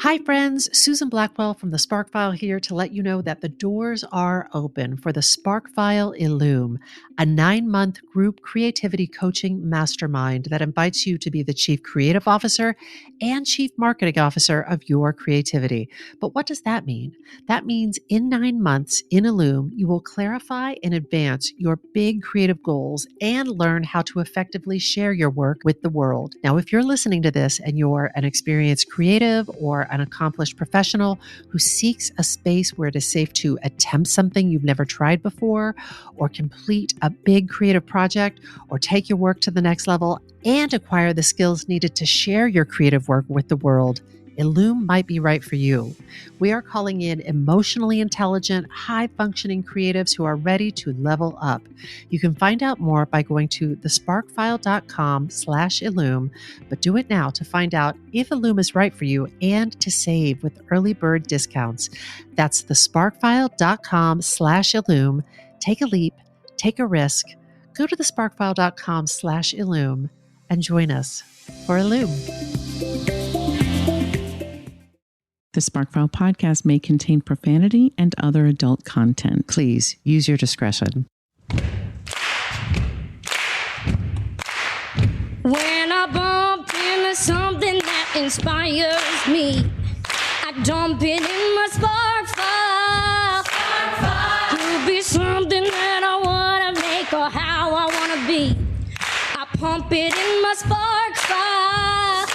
Hi, friends. Susan Blackwell from the Spark File here to let you know that the doors are open for the Spark File Illume, a 9-month group creativity coaching mastermind that invites you to be the Chief Creative Officer and Chief Marketing Officer of your creativity. But what does that mean? That means in 9 months in Illume, you will clarify and advance your big creative goals and learn how to effectively share your work with the world. Now, if you're listening to this and you're an experienced creative or an accomplished professional who seeks a space where it is safe to attempt something you've never tried before, or complete a big creative project, or take your work to the next level and acquire the skills needed to share your creative work with the world, Illume might be right for you. We are calling in emotionally intelligent, high-functioning creatives who are ready to level up. You can find out more by going to thesparkfile.com/Illume, but do it now to find out if Illume is right for you and to save with early bird discounts. That's thesparkfile.com/Illume. Take a leap, take a risk. Go to thesparkfile.com/Illume and join us for Illume. The Sparkfile podcast may contain profanity and other adult content. Please use your discretion. When I bump into something that inspires me, I dump it in my spark file. Could be something that I want to make or how I want to be. I pump it in my spark file.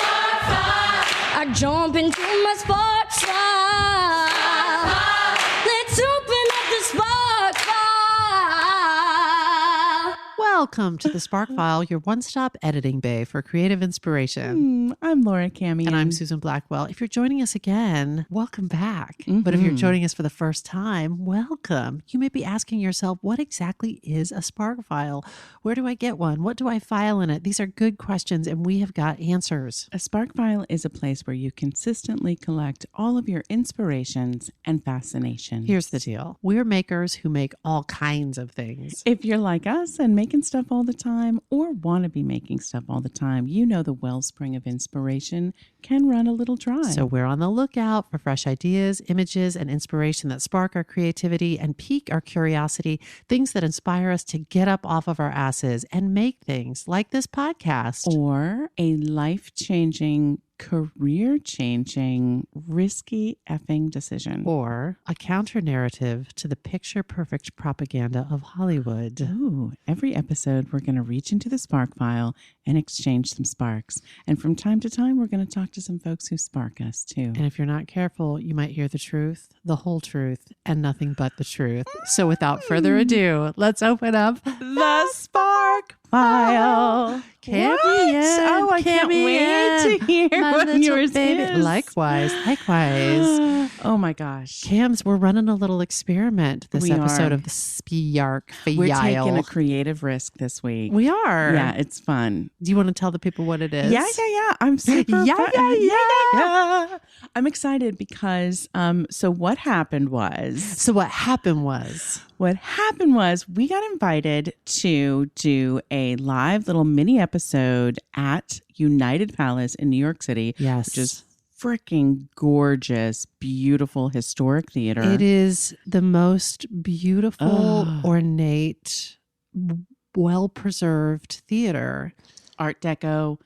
I jump into my spark file. Let's open up the spark file. Welcome to the Spark File, your one-stop editing bay for creative inspiration. I'm Laura Camian. And I'm Susan Blackwell. If you're joining us again, welcome back. But if you're joining us for the first time, welcome. You may be asking yourself, what exactly is a Spark File? Where do I get one? What do I file in it? These are good questions, and we have got answers. A Spark File is a place where you consistently collect all of your inspirations and fascinations. Here's the deal. We're makers who make all kinds of things. If you're like us and making stuff all the time or want to be making stuff all the time, you know the wellspring of inspiration can run a little dry. So we're on the lookout for fresh ideas, images, and inspiration that spark our creativity and pique our curiosity, things that inspire us to get up off of our asses and make things like this podcast. Or a life-changing, career-changing, risky effing decision. Or a counter-narrative to the picture-perfect propaganda of Hollywood. Ooh, every episode we're going to reach into the Spark File and exchange some sparks. And from time to time, we're going to talk to some folks who spark us too. And if you're not careful, you might hear the truth, the whole truth, and nothing but the truth. So without further ado, let's open up the Spark File. Cammy, Oh, I can't wait to hear what yours is. Likewise. Oh my gosh. Cams, we're running a little experiment this We episode are. of the Spiyark File. We're taking a creative risk this week. We are. Yeah, it's fun. Do you want to tell the people what it is? Yeah. I'm super Yeah. I'm excited because so what happened was we got invited to do a live little mini episode at United Palace in New York City. Yes. Which is freaking gorgeous, beautiful, historic theater. It is the most beautiful, ornate, well-preserved theater. Art Deco.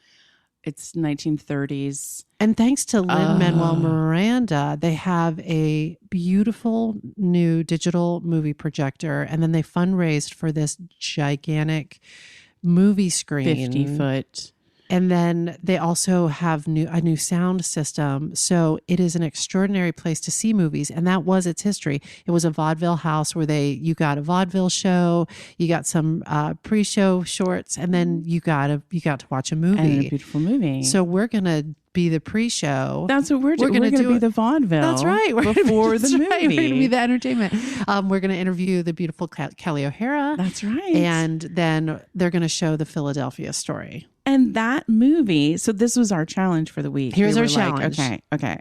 It's 1930s. And thanks to Lin-Manuel Miranda, they have a beautiful new digital movie projector. And then they fundraised for this gigantic movie screen. 50-foot. And then they also have a new sound system. So it is an extraordinary place to see movies. And that was its history. It was a vaudeville house where you got a vaudeville show, you got some pre-show shorts, and then you got to watch a movie. And a beautiful movie. So we're going to be the pre-show. That's what we're doing. We're going to be the vaudeville. That's right. Before the movie. Right. We're going to be the entertainment. We're going to interview the beautiful Kelly O'Hara. That's right. And then they're going to show the Philadelphia Story. And that movie, so this was our challenge for the week. Here's our challenge. Okay.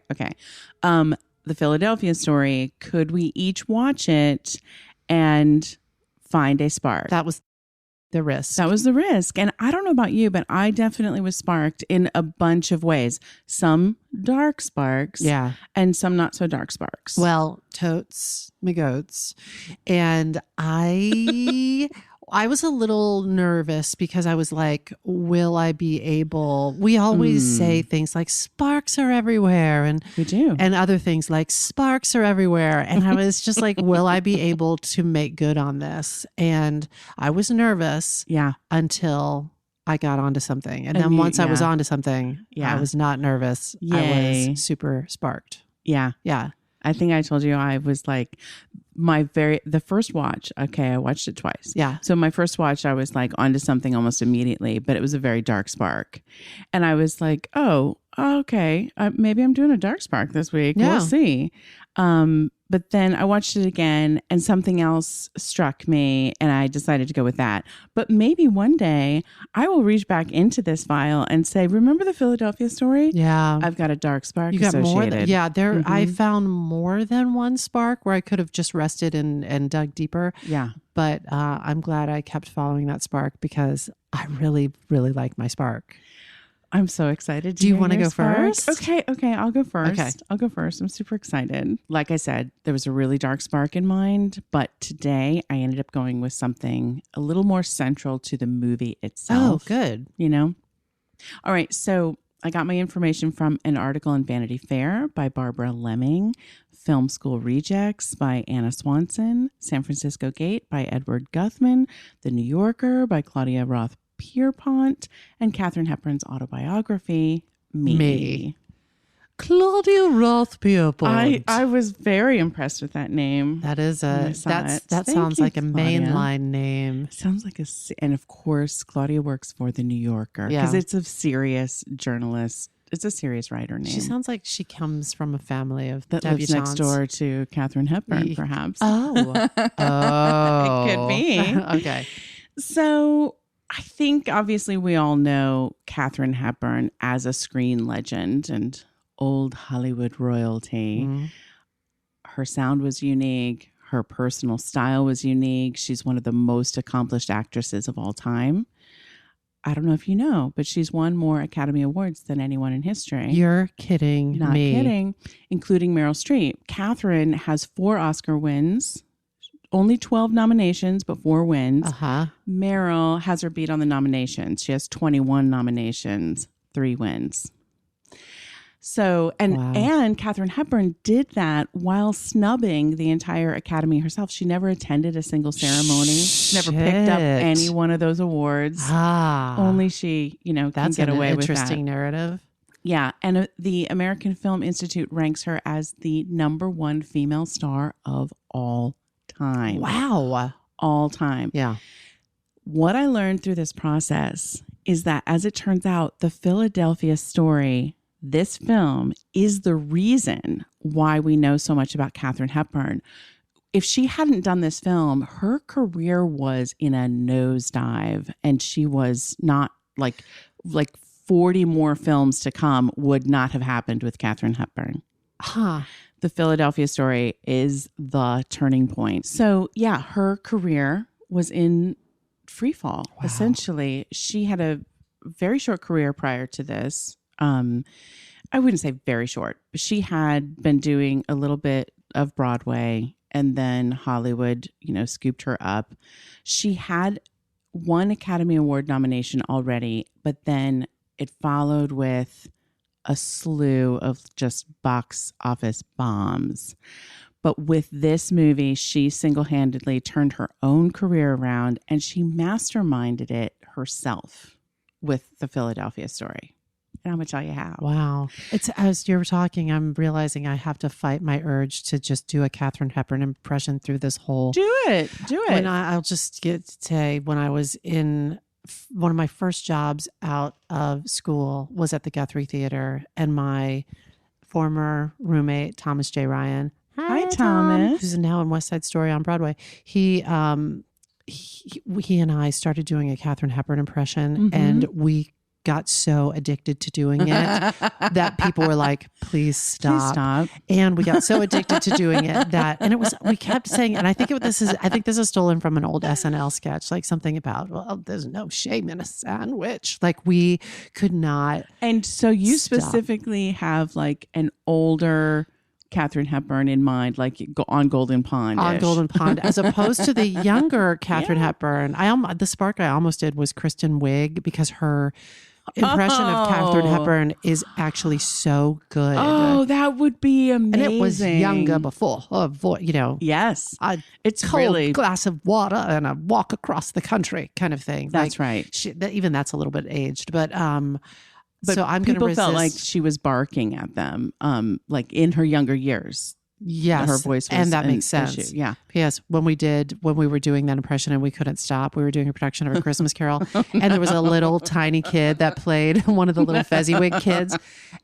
The Philadelphia Story, could we each watch it and find a spark? That was the risk. That was the risk. And I don't know about you, but I definitely was sparked in a bunch of ways. Some dark sparks. Yeah. And some not so dark sparks. Well, totes, me goats. And I was a little nervous because I was like, will I be able, we always say things like sparks are everywhere. And we do. And other things like sparks are everywhere. And I was just like, will I be able to make good on this? And I was nervous until I got onto something. And then once I was onto something, I was not nervous. Yay. I was super sparked. Yeah. Yeah. I think I told you I was like the first watch. Okay. I watched it twice. Yeah. So my first watch, I was like onto something almost immediately, but it was a very dark spark. And I was like, oh, okay. Maybe I'm doing a dark spark this week. Yeah. We'll see. But then I watched it again and something else struck me and I decided to go with that. But maybe one day I will reach back into this file and say, remember the Philadelphia story? Yeah. I've got a dark spark You got associated. more than, I found more than one spark where I could have just rested and dug deeper. Yeah. But I'm glad I kept following that spark because I really, really like my spark. I'm so excited. Do you want to go first? Okay, I'll go first. I'll go first. I'm super excited. Like I said, there was a really dark spark in mind, but today I ended up going with something a little more central to the movie itself. Oh, good. You know? All right, so I got my information from an article in Vanity Fair by Barbara Lemming, Film School Rejects by Anna Swanson, San Francisco Gate by Edward Guthman, The New Yorker by Claudia Roth Pierpont, and Katherine Hepburn's autobiography, Me. Claudia Roth Pierpont. I was very impressed with that name. That is that Thank sounds you, like a Claudia. mainline name. Sounds like and of course Claudia works for The New Yorker because it's a serious journalist. It's a serious writer name. She sounds like she comes from a family of that lives next debutantes. door to Katherine Hepburn, perhaps. Oh. It could be. Okay. So I think obviously we all know Katherine Hepburn as a screen legend and old Hollywood royalty. Mm-hmm. Her sound was unique. Her personal style was unique. She's one of the most accomplished actresses of all time. I don't know if you know, but she's won more Academy Awards than anyone in history. You're kidding Not me. kidding. Including Meryl Streep. Katherine has 4 Oscar wins. Only 12 nominations, but 4 wins. Meryl has her beat on the nominations. She has 21 nominations, 3 wins. So, and Katherine Hepburn did that while snubbing the entire Academy herself. She never attended a single ceremony. She never picked up any one of those awards. Only she, can get away with that. That's an interesting narrative. Yeah. And the American Film Institute ranks her as the #1 female star of all time. Wow. All time. Yeah. What I learned through this process is that, as it turns out, the Philadelphia story, this film, is the reason why we know so much about Katherine Hepburn. If she hadn't done this film, her career was in a nosedive, and she was not like 40 more films to come would not have happened with Katherine Hepburn. The Philadelphia story is the turning point. So yeah, her career was in free fall. Wow. Essentially, she had a very short career prior to this. I wouldn't say very short, but she had been doing a little bit of Broadway, and then Hollywood, scooped her up. She had 1 Academy Award nomination already, but then it followed with a slew of just box office bombs. But with this movie, she single-handedly turned her own career around, and she masterminded it herself with the Philadelphia story. And I'm going to tell you how. Wow. It's as you're talking, I'm realizing I have to fight my urge to just do a Katherine Hepburn impression through this whole. Do it. When I'll just say when I was in one of my first jobs out of school was at the Guthrie Theater, and my former roommate, Thomas J. Ryan. Hi, Thomas. Who's now in West Side Story on Broadway. He and I started doing a Katherine Hepburn impression, and we got so addicted to doing it that people were like, please stop. And we got so addicted to doing it we kept saying, and I think this is stolen from an old SNL sketch, like something about, well, there's no shame in a sandwich. Like we could not. And so you specifically have like an older Katherine Hepburn in mind, like on Golden Pond. On Golden Pond, as opposed to the younger Katherine Hepburn. The spark I almost did was Kristen Wiig, because her impression of Katherine Hepburn is actually so good. Oh, that would be amazing. And it was younger before. Yes. It's cold really glass of water and a walk across the country kind of thing. That's right. Even that's a little bit aged, but so I'm going to resist. People felt like she was barking at them, like in her younger years. Yes, her voice was and that makes sense. Issue. Yeah. P.S. When we were doing that impression and we couldn't stop, we were doing a production of A Christmas Carol, and there was a little tiny kid that played one of the little Fezziwig kids.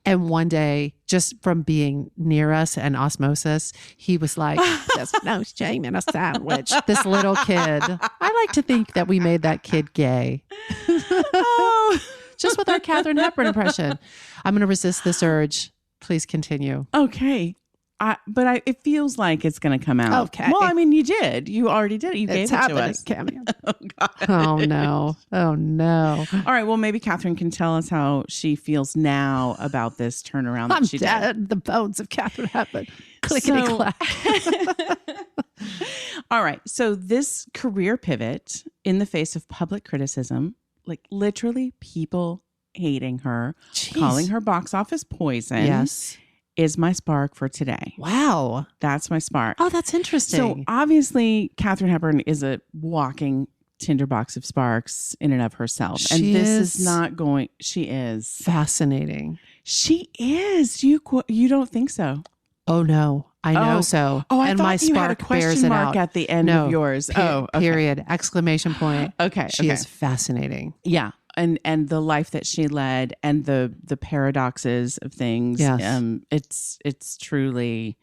And one day, just from being near us and osmosis, he was like, "There's no shame in a sandwich." This little kid. I like to think that we made that kid gay. Just with our Katherine Hepburn impression. I'm going to resist this urge. Please continue. Okay. But it feels like it's going to come out. Okay. Well, I mean, you did. You already did. You gave it to us. Cameo. Oh, God. Oh, no. Oh, no. All right. Well, maybe Katherine can tell us how she feels now about this turnaround that she did. The bones of Katherine Hepburn. Clickety-clack. All right. So this career pivot in the face of public criticism, like literally people hating her, calling her box office poison. Yes. Is my spark for today. Wow. That's my spark. Oh, that's interesting. So obviously, Katherine Hepburn is a walking tinderbox of sparks in and of herself. She is fascinating. She is. You don't think so? Oh, no. I know so. Oh, I and thought my you spark had a question bears it mark out at the end of yours. Okay. Period. Exclamation point. Okay. She is fascinating. Yeah. And the life that she led and the paradoxes of things. Yes. It's truly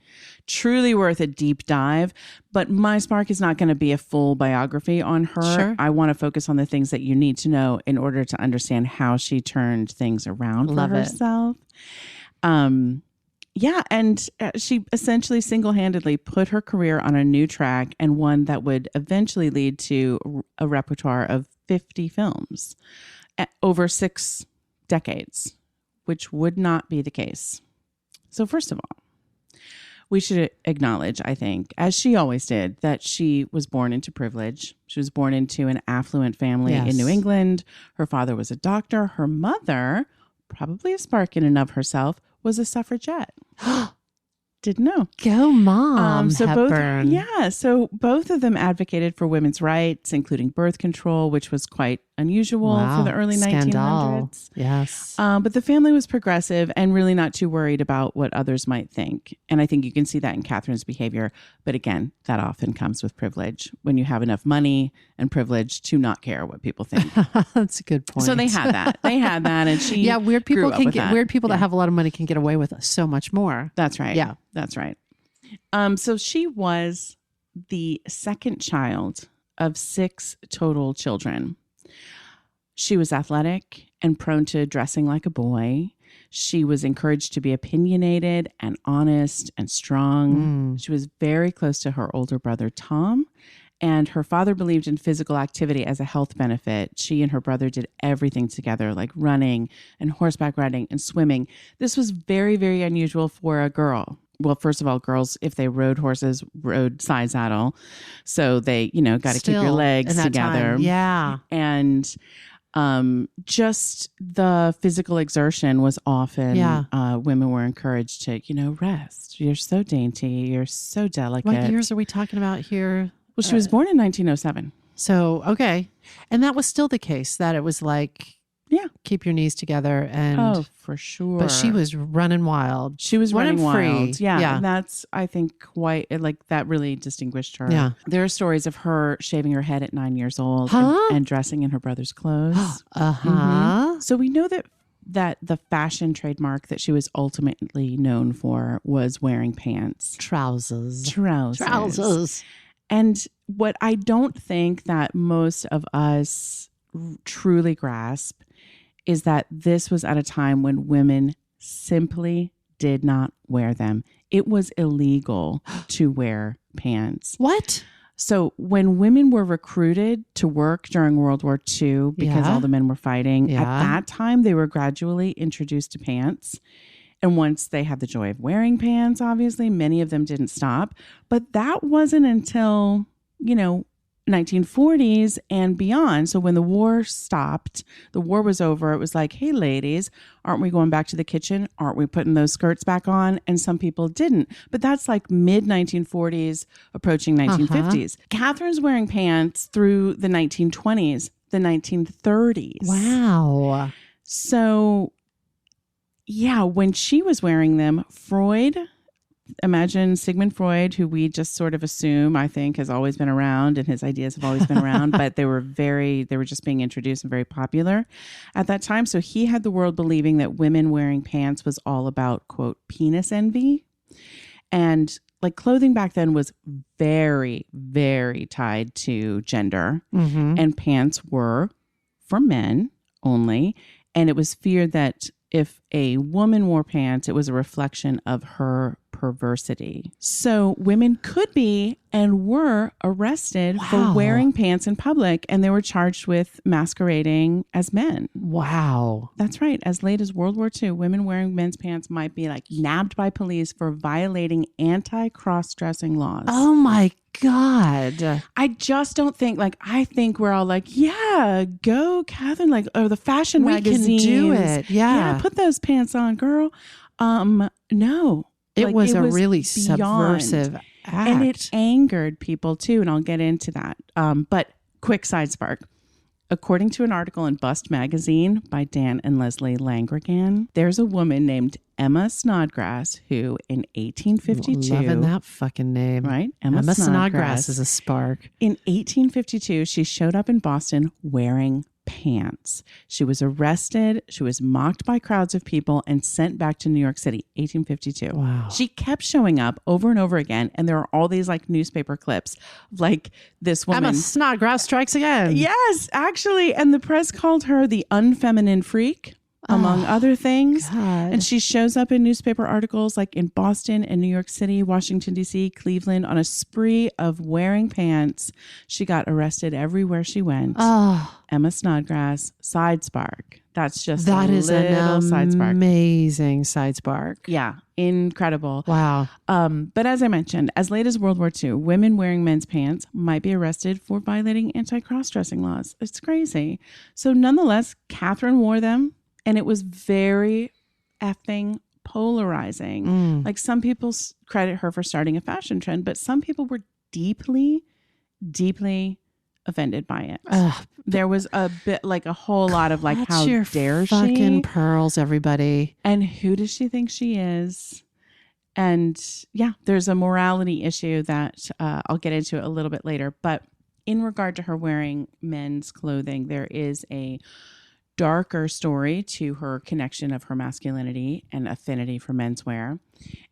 worth a deep dive. But my spark is not going to be a full biography on her. Sure. I want to focus on the things that you need to know in order to understand how she turned things around for herself. Yeah, and she essentially single-handedly put her career on a new track, and one that would eventually lead to a repertoire of 50 films over 6 decades, which would not be the case. So first of all, we should acknowledge, I think, as she always did, that she was born into privilege. She was born into an affluent family in New England. Her father was a doctor. Her mother, probably a spark in and of herself, was a suffragette. Didn't know. Go mom, Hepburn. So both of them advocated for women's rights, including birth control, which was quite unusual for the early 1900s. Yes. But the family was progressive and really not too worried about what others might think. And I think you can see that in Katherine's behavior. But again, that often comes with privilege when you have enough money and privilege to not care what people think. That's a good point. So they had that. And she weird people that have a lot of money can get away with so much more. That's right. Yeah. That's right. So she was the second child of 6 total children. She was athletic and prone to dressing like a boy. She was encouraged to be opinionated and honest and strong. She was very close to her older brother, Tom, and her father believed in physical activity as a health benefit. She and her brother did everything together, like running and horseback riding and swimming. This was very, very unusual for a girl. Well, first of all, girls, if they rode horses, rode side saddle. So they, got to keep your legs together. Time. Yeah. And just the physical exertion was often, women were encouraged to, rest. You're so dainty. You're so delicate. What years are we talking about here? Well, she was born in 1907. So, okay. And that was still the case, that it was like, keep your knees together. And oh, for sure. But she was running wild. She was running wild. Free. Yeah. And that's, I think, quite like that really distinguished her. Yeah. There are stories of her shaving her head at 9 years old and dressing in her brother's clothes. So we know that the fashion trademark that she was ultimately known for was wearing pants. Trousers. And what I don't think that most of us truly grasp is that this was at a time when women simply did not wear them. It was illegal to wear pants. What? So when women were recruited to work during World War II, because all the men were fighting, at that time, they were gradually introduced to pants. And once they had the joy of wearing pants, obviously, many of them didn't stop. But that wasn't until, 1940s and beyond. So when the war stopped, the war was over, it was like, hey, ladies, aren't we going back to the kitchen? Aren't we putting those skirts back on? And some people didn't. But that's like mid-1940s, approaching 1950s. Catherine's wearing pants through the 1920s, the 1930s. Wow. So, yeah, when she was wearing them, imagine Sigmund Freud, who we just sort of assume, I think, has always been around and his ideas have always been around, but they were just being introduced and very popular at that time. So he had the world believing that women wearing pants was all about, quote, penis envy. And like clothing back then was very, very tied to gender. Mm-hmm. And pants were for men only. And it was feared that if a woman wore pants, it was a reflection of her perversity. So women could be and were arrested for wearing pants in public, and they were charged with masquerading as men. Wow. That's right. As late as World War II, women wearing men's pants might be like nabbed by police for violating anti-cross-dressing laws. Oh my God. I just don't think, I think we're all like, yeah, go, Catherine, or the fashion magazines. We can do it. Yeah. Put those pants on, girl. No. It was a really subversive act. And it angered people too, and I'll get into that. But quick side spark. According to an article in Bust magazine by Dan and Leslie Langrigan, there's a woman named Emma Snodgrass who in 1852... Loving that fucking name. Right? Emma Snodgrass is a spark. In 1852, she showed up in Boston wearing pants. She was arrested. She was mocked by crowds of people and sent back to New York City, 1852. Wow. She kept showing up over and over again. And there are all these newspaper clips of this woman. Emma Snodgrass strikes again. Yes, actually. And the press called her the unfeminine freak, among other things. God. And she shows up in newspaper articles in Boston and New York City, Washington, D.C., Cleveland, on a spree of wearing pants. She got arrested everywhere she went. Oh. Emma Snodgrass, side spark. That's just that a is little an side spark. Amazing side spark. Yeah, incredible. Wow. But as I mentioned, as late as World War II, women wearing men's pants might be arrested for violating anti-cross-dressing laws. It's crazy. So nonetheless, Catherine wore them. And it was very effing polarizing. Some people credit her for starting a fashion trend, but some people were deeply, deeply offended by it. There was a bit a whole lot of how dare she? Fucking pearls, everybody. And who does she think she is? And yeah, there's a morality issue that I'll get into a little bit later. But in regard to her wearing men's clothing, there is a darker story to her connection of her masculinity and affinity for menswear.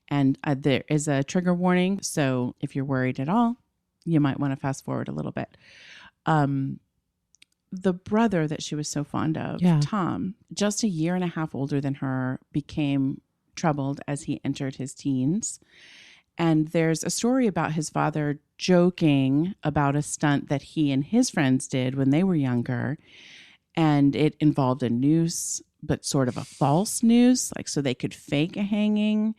And there is a trigger warning. So if you're worried at all, you might want to fast forward a little bit. The brother that she was so fond of, Tom, just a year and a half older than her, became troubled as he entered his teens. And there's a story about his father joking about a stunt that he and his friends did when they were younger. And it involved a noose, but sort of a false noose, so they could fake a hanging.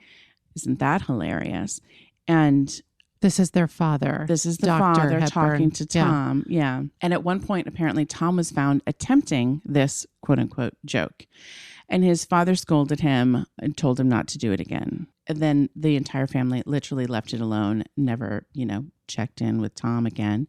Isn't that hilarious? And this is their father. This is the Dr. father Hepburn. talking to Tom. Yeah. And at one point, apparently, Tom was found attempting this quote unquote joke. And his father scolded him and told him not to do it again. And then the entire family literally left it alone, never, checked in with Tom again.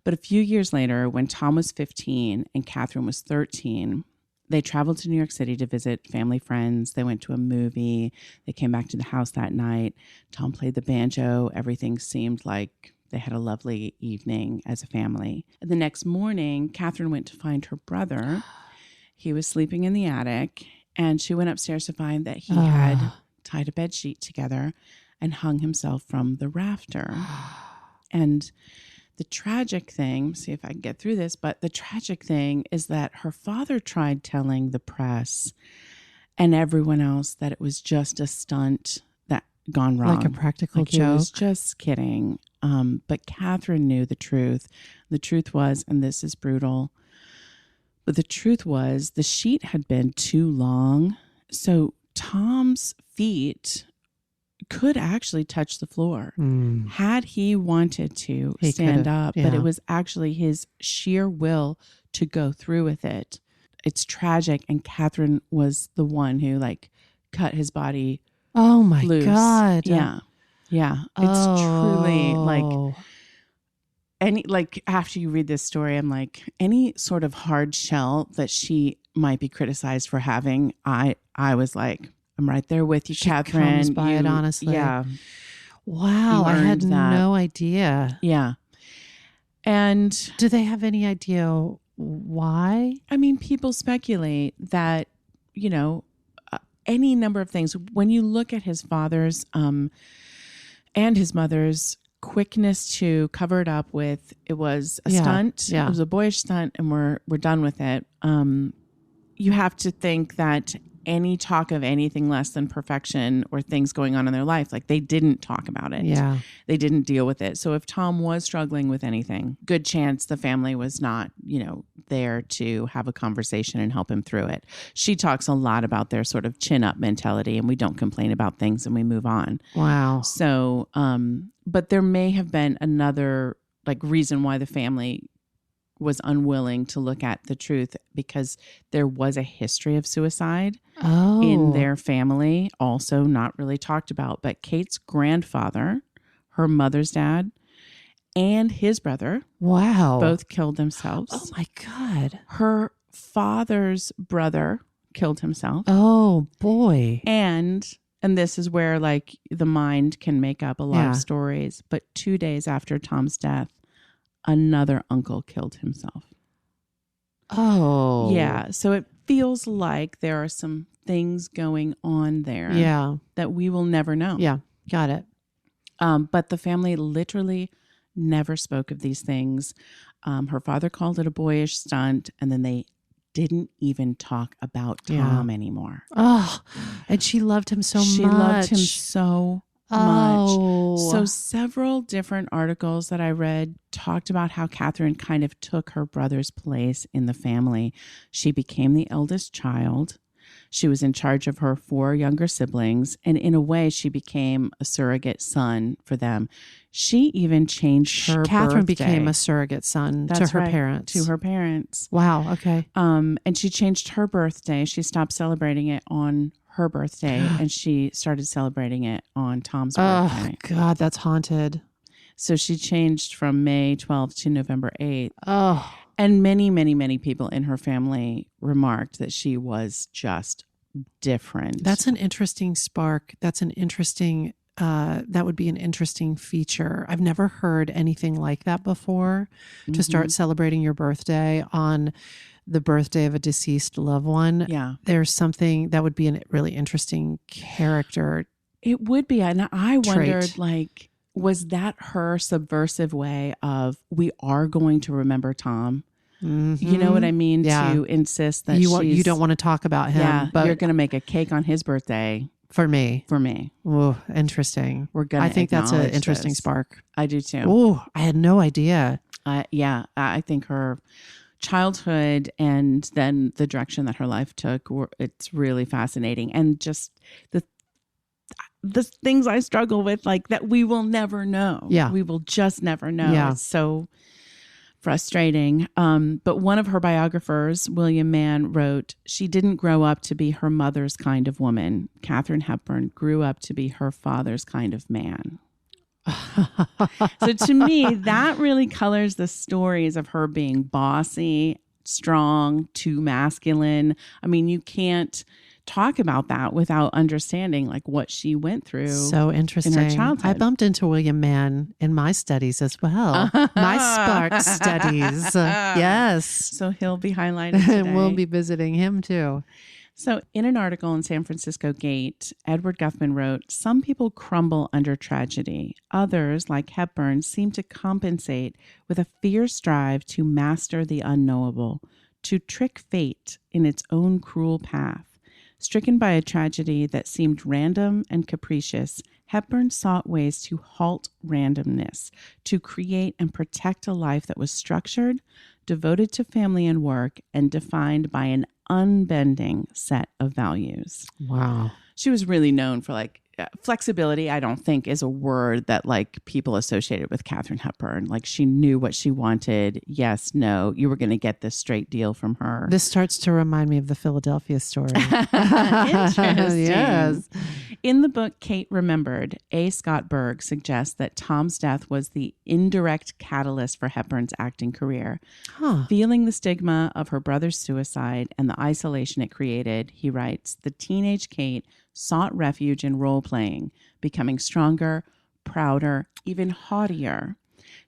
But a few years later, when Tom was 15 and Catherine was 13, they traveled to New York City to visit family friends. They went to a movie. They came back to the house that night. Tom played the banjo. Everything seemed like they had a lovely evening as a family. And the next morning, Catherine went to find her brother. He was sleeping in the attic, and she went upstairs to find that he had tied a bedsheet together and hung himself from the rafter. And The tragic thing, see if I can get through this, but the tragic thing is that her father tried telling the press and everyone else that it was just a stunt that gone wrong. Like a practical He joke. was just kidding. But Katherine knew the truth. The truth was, and this is brutal, but the truth was the sheet had been too long. So Tom's feet could actually touch the floor had he wanted to stand up, but it was actually his sheer will to go through with it. It's tragic. And Katherine was the one who like cut his body. Oh my loose. God. Yeah. Yeah. It's truly like any, like after you read this story, I'm like, any sort of hard shell that she might be criticized for having, I was like, I'm right there with you, She Katherine. comes by it, honestly. Yeah. Wow. I had no idea. Yeah. And do they have any idea why? I mean, people speculate that, you know, any number of things. When you look at his father's and his mother's quickness to cover it up with, it was a stunt. It was a boyish stunt, and we're done with it. You have to think that any talk of anything less than perfection or things going on in their life, like they didn't talk about it. Yeah. They didn't deal with it. So if Tom was struggling with anything, good chance the family was not, you know, there to have a conversation and help him through it. She talks a lot about their sort of chin up mentality, and we don't complain about things and we move on. Wow. So, but there may have been another like reason why the family was unwilling to look at the truth, because there was a history of suicide in their family, also not really talked about. But Kate's grandfather, her mother's dad, and his brother, both killed themselves. Oh my God. Her father's brother killed himself. Oh boy. And this is where like the mind can make up a lot of stories. But 2 days after Tom's death, another uncle killed himself. Oh. Yeah. So it feels like there are some things going on there that we will never know. Yeah. Got it. But the family literally never spoke of these things. Her father called it a boyish stunt, and then they didn't even talk about Tom anymore. Oh, and she loved him so much. She loved him so much. So several different articles that I read talked about how Katherine kind of took her brother's place in the family. She became the eldest child. She was in charge of her 4 younger siblings, and in a way she became a surrogate son for them. She even changed her Katherine birthday. became a surrogate son to her parents. To her parents. Wow. Okay. And she changed her birthday. She stopped celebrating it on her birthday and she started celebrating it on Tom's birthday. Oh God, that's haunted. So she changed from May 12th to November 8th. Oh. And many, many, many people in her family remarked that she was just different. That's an interesting spark. That's an interesting, that would be an interesting feature. I've never heard anything like that before, to start celebrating your birthday on the birthday of a deceased loved one. Yeah. There's something that would be a really interesting character. It would be. And I trait. wondered, like, was that her subversive way of, we are going to remember Tom? Mm-hmm. You know what I mean? Yeah. To insist that you don't want to talk about him, but you're going to make a cake on his birthday for me. Oh, interesting. We're going. I think that's an interesting spark. I do too. Oh, I had no idea. I think her childhood and then the direction that her life took, it's really fascinating, and just the things I struggle with, like that we will never know. Yeah, we will just never know. Yeah. It's so frustrating. But one of her biographers, William Mann, wrote, she didn't grow up to be her mother's kind of woman. Katherine Hepburn grew up to be her father's kind of man. So to me, that really colors the stories of her being bossy, strong, too masculine. I mean, you can't talk about that without understanding like what she went through. So interesting. In her childhood. I bumped into William Mann in my studies as well. My Spark studies. Yes. So he'll be highlighted today. And we'll be visiting him too. So in an article in San Francisco Gate, Edward Guthman wrote, "Some people crumble under tragedy. Others, like Hepburn, seem to compensate with a fierce drive to master the unknowable, to trick fate in its own cruel path. Stricken by a tragedy that seemed random and capricious, Hepburn sought ways to halt randomness, to create and protect a life that was structured, devoted to family and work, and defined by an unbending set of values." Wow. She was really known for like flexibility. I don't think is a word that like people associated with Katherine Hepburn. Like she knew what she wanted. Yes, no, you were going to get this straight deal from her. This starts to remind me of the Philadelphia story. Interesting. Yes. In the book Kate Remembered, A. Scott Berg suggests that Tom's death was the indirect catalyst for Hepburn's acting career. Huh. Feeling the stigma of her brother's suicide and the isolation it created, he writes, the teenage Kate sought refuge in role-playing, becoming stronger, prouder, even haughtier.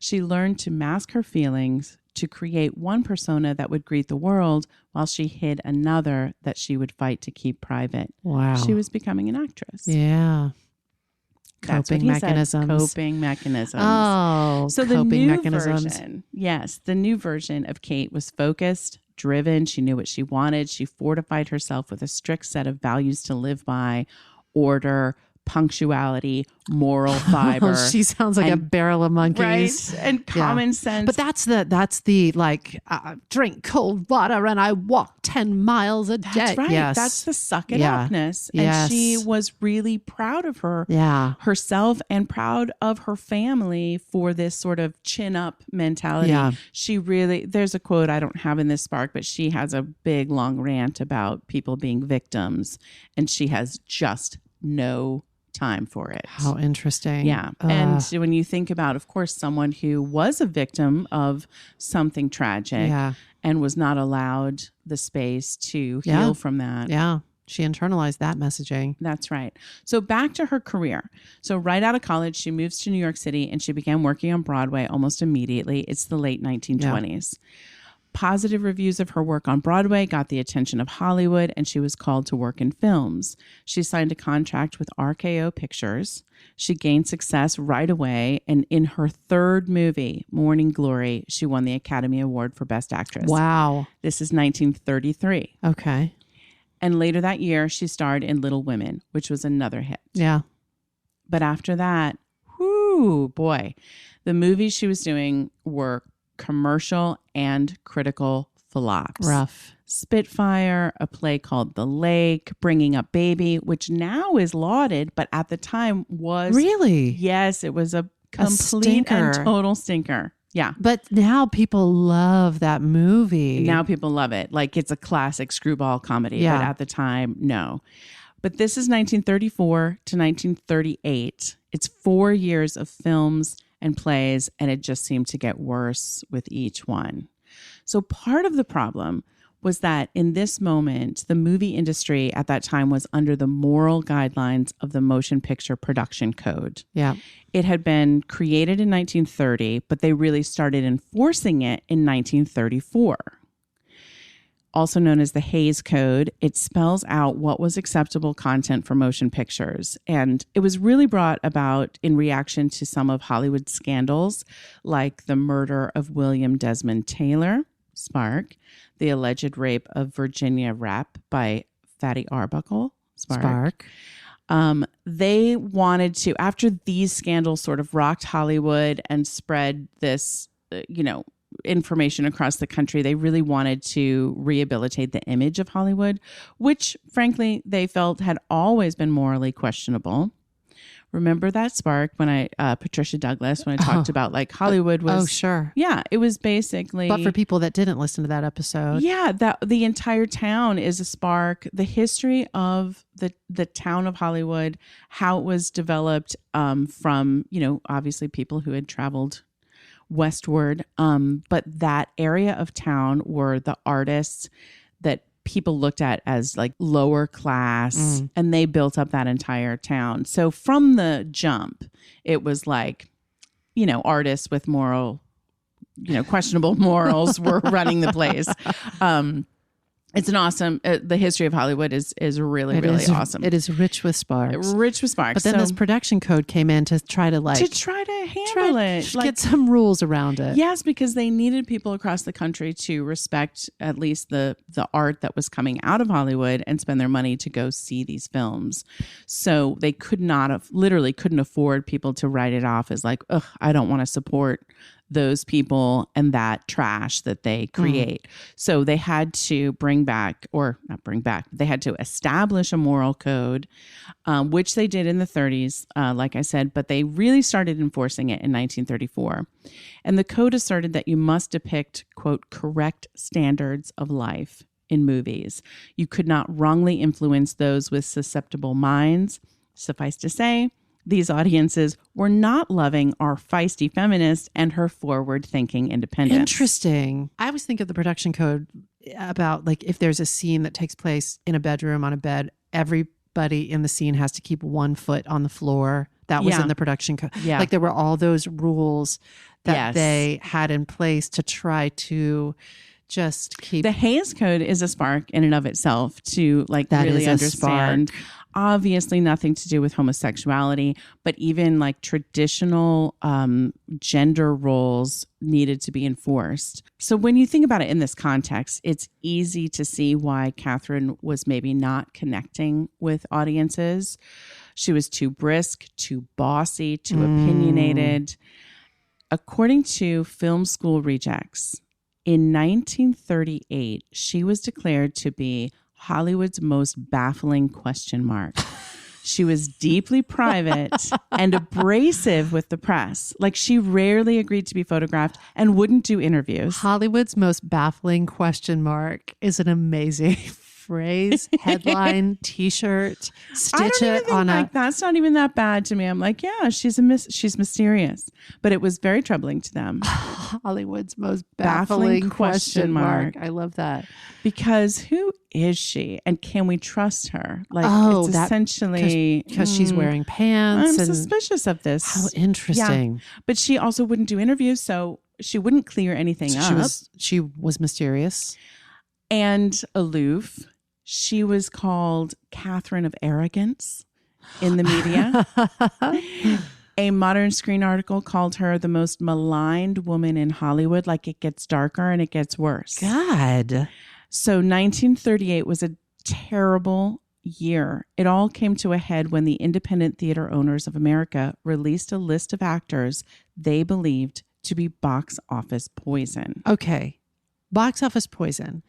She learned to mask her feelings, to create one persona that would greet the world while she hid another that she would fight to keep private. Wow. She was becoming an actress. Yeah. That's Coping what he said. mechanisms. Coping mechanisms. Oh, So the coping new mechanisms. version, yes, the new version of Kate was focused, driven. She knew what she wanted. She fortified herself with a strict set of values to live by: order, punctuality, moral fiber. She sounds like a and- barrel of monkeys. Right? And common sense. But that's the like drink cold water and I walk 10 miles a day. That's right. Yes. That's the suck it Yeah. upness. And Yes. she was really proud of Yeah. herself and proud of her family for this sort of chin up mentality. Yeah. She really, there's a quote I don't have in this spark, but she has a big long rant about people being victims, and she has just no time for it. How interesting. Yeah. And when you think about, of course, someone who was a victim of something tragic Yeah. and was not allowed the space to Yeah. heal from that. Yeah. She internalized that messaging. That's right. So back to her career. So right out of college, she moves to New York City and she began working on Broadway almost immediately. It's the late 1920s. Positive reviews of her work on Broadway got the attention of Hollywood, and she was called to work in films. She signed a contract with RKO Pictures. She gained success right away, and in her third movie, Morning Glory, she won the Academy Award for Best Actress. Wow. This is 1933. Okay. And later that year, she starred in Little Women, which was another hit. Yeah. But after that, whoo, boy, the movies she was doing were commercial and critical flops. Rough. Spitfire, a play called The Lake, Bringing Up Baby, which now is lauded, but at the time was... Really? Yes, it was a complete stinker. and total stinker. Yeah. But now people love that movie. Now people love it. Like it's a classic screwball comedy. Yeah. But at the time, no. But this is 1934 to 1938. It's 4 years of films and plays, and it just seemed to get worse with each one. So part of the problem was that in this moment, the movie industry at that time was under the moral guidelines of the Motion Picture Production Code. Yeah. It had been created in 1930, but they really started enforcing it in 1934. Also known as the Hays Code, it spells out what was acceptable content for motion pictures. And it was really brought about in reaction to some of Hollywood's scandals, like the murder of William Desmond Taylor, Spark, the alleged rape of Virginia Rapp by Fatty Arbuckle, Spark. They wanted to, after these scandals sort of rocked Hollywood and spread this, information across the country, they really wanted to rehabilitate the image of Hollywood, which frankly they felt had always been morally questionable. Remember that Spark when Patricia Douglas, when I talked about like Hollywood was... Oh, sure. Yeah, it was basically... But for people that didn't listen to that episode. Yeah, that the entire town is a Spark. The history of the town of Hollywood, how it was developed from, obviously people who had traveled westward. But that area of town were the artists that people looked at as like lower class, and they built up that entire town. So from the jump, it was like, artists with moral, questionable morals were running the place. It's an awesome, the history of Hollywood is really, really awesome. It is rich with sparks. Rich with sparks. But then this production code came in to try to handle it. Get some rules around it. Yes, because they needed people across the country to respect at least the art that was coming out of Hollywood and spend their money to go see these films. So they couldn't afford people to write it off as like, ugh, I don't want to support those people and that trash that they create. So they had to they had to establish a moral code, which they did in the 30s, like I said, but they really started enforcing it in 1934. And the code asserted that you must depict, quote, correct standards of life in movies. You could not wrongly influence those with susceptible minds. Suffice to say, these audiences were not loving our feisty feminist and her forward-thinking independence. Interesting. I always think of the production code about like if there's a scene that takes place in a bedroom on a bed, everybody in the scene has to keep 1 foot on the floor. That was in the production code. Yeah. Like there were all those rules that they had in place to try to just keep. The Hays Code is a spark in and of itself to like that really understand. Obviously nothing to do with homosexuality, but even like traditional gender roles needed to be enforced. So when you think about it in this context, it's easy to see why Katherine was maybe not connecting with audiences. She was too brisk, too bossy, too opinionated. According to Film School Rejects, in 1938, she was declared to be Hollywood's most baffling question mark. She was deeply private and abrasive with the press. Like she rarely agreed to be photographed and wouldn't do interviews. Hollywood's most baffling question mark is an amazing phrase, headline, T-shirt, stitch it on a. That's not even that bad to me. I'm like, yeah, she's mysterious, but it was very troubling to them. Hollywood's most baffling question mark. I love that because who is she, and can we trust her? Like, it's essentially because she's wearing pants. I'm suspicious of this. How interesting! Yeah. But she also wouldn't do interviews, so she wouldn't clear anything up. She was mysterious and aloof. She was called Katherine of Arrogance in the media. A Modern Screen article called her the most maligned woman in Hollywood. Like it gets darker and it gets worse. God. So 1938 was a terrible year. It all came to a head when the Independent Theater Owners of America released a list of actors they believed to be box office poison. Okay. Box office poison.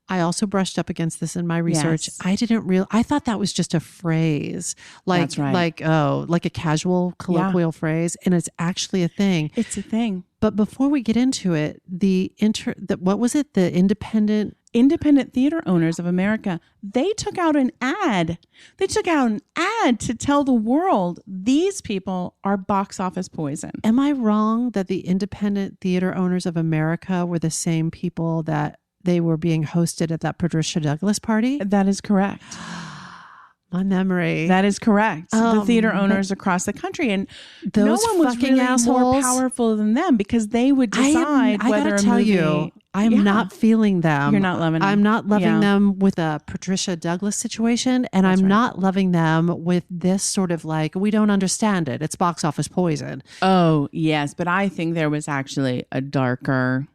I also brushed up against this in my research. Yes. I thought that was just a phrase, like a casual colloquial phrase, and it's actually a thing. It's a thing. But before we get into it, what was it? The Independent Theater Owners of America, they took out an ad. They took out an ad to tell the world these people are box office poison. Am I wrong that the Independent Theater Owners of America were the same people that they were being hosted at that Patricia Douglas party? That is correct. My memory. That is correct. The theater owners across the country, and no one was really more powerful than them because they would decide whether a movie. I'm not feeling them. You're not loving them. I'm not loving them with a Patricia Douglas situation, and I'm not loving them with this sort of like, we don't understand it. It's box office poison. Oh, yes. But I think there was actually a darker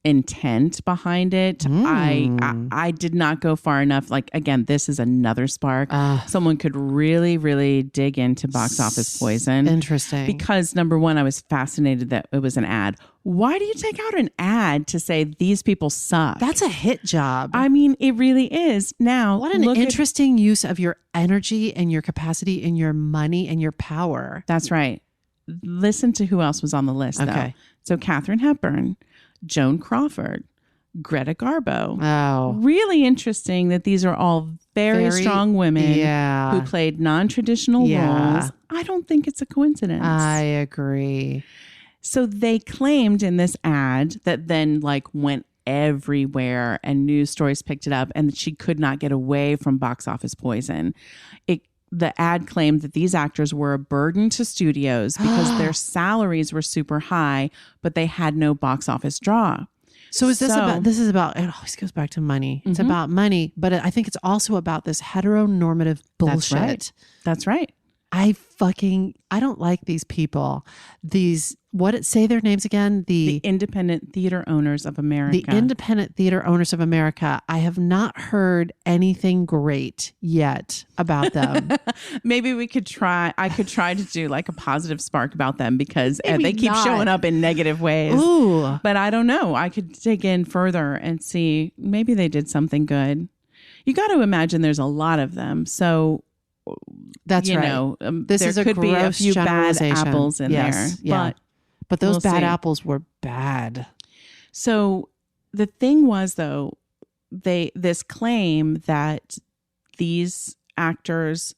intent behind it. I did not go far enough. Like, again, this is another spark. Someone could really, really dig into box office poison. Interesting. Because number one, I was fascinated that it was an ad. Why do you take out an ad to say these people suck? That's a hit job. I mean, it really is. Now, what an interesting use of your energy and your capacity and your money and your power. That's right. Listen to who else was on the list, though. So Katherine Hepburn, Joan Crawford, Greta Garbo. Oh. Really interesting that these are all very strong women who played non-traditional roles. I don't think it's a coincidence. I agree. So they claimed in this ad that then went everywhere and news stories picked it up and that she could not get away from box office poison. The ad claimed that these actors were a burden to studios because their salaries were super high, but they had no box office draw. So is this about, it always goes back to money. It's about money, but I think it's also about this heteronormative bullshit. That's right. I don't like these people. Say their names again? The Independent Theater Owners of America. The Independent Theater Owners of America. I have not heard anything great yet about them. Maybe I could try to do like a positive spark about them because Maybe they keep showing up in negative ways. Ooh. But I don't know. I could dig in further and see maybe they did something good. You got to imagine there's a lot of them. So that's right. This there could be a few bad apples in there. Yeah. But those bad apples were bad. So the thing was, though, this claim that these actors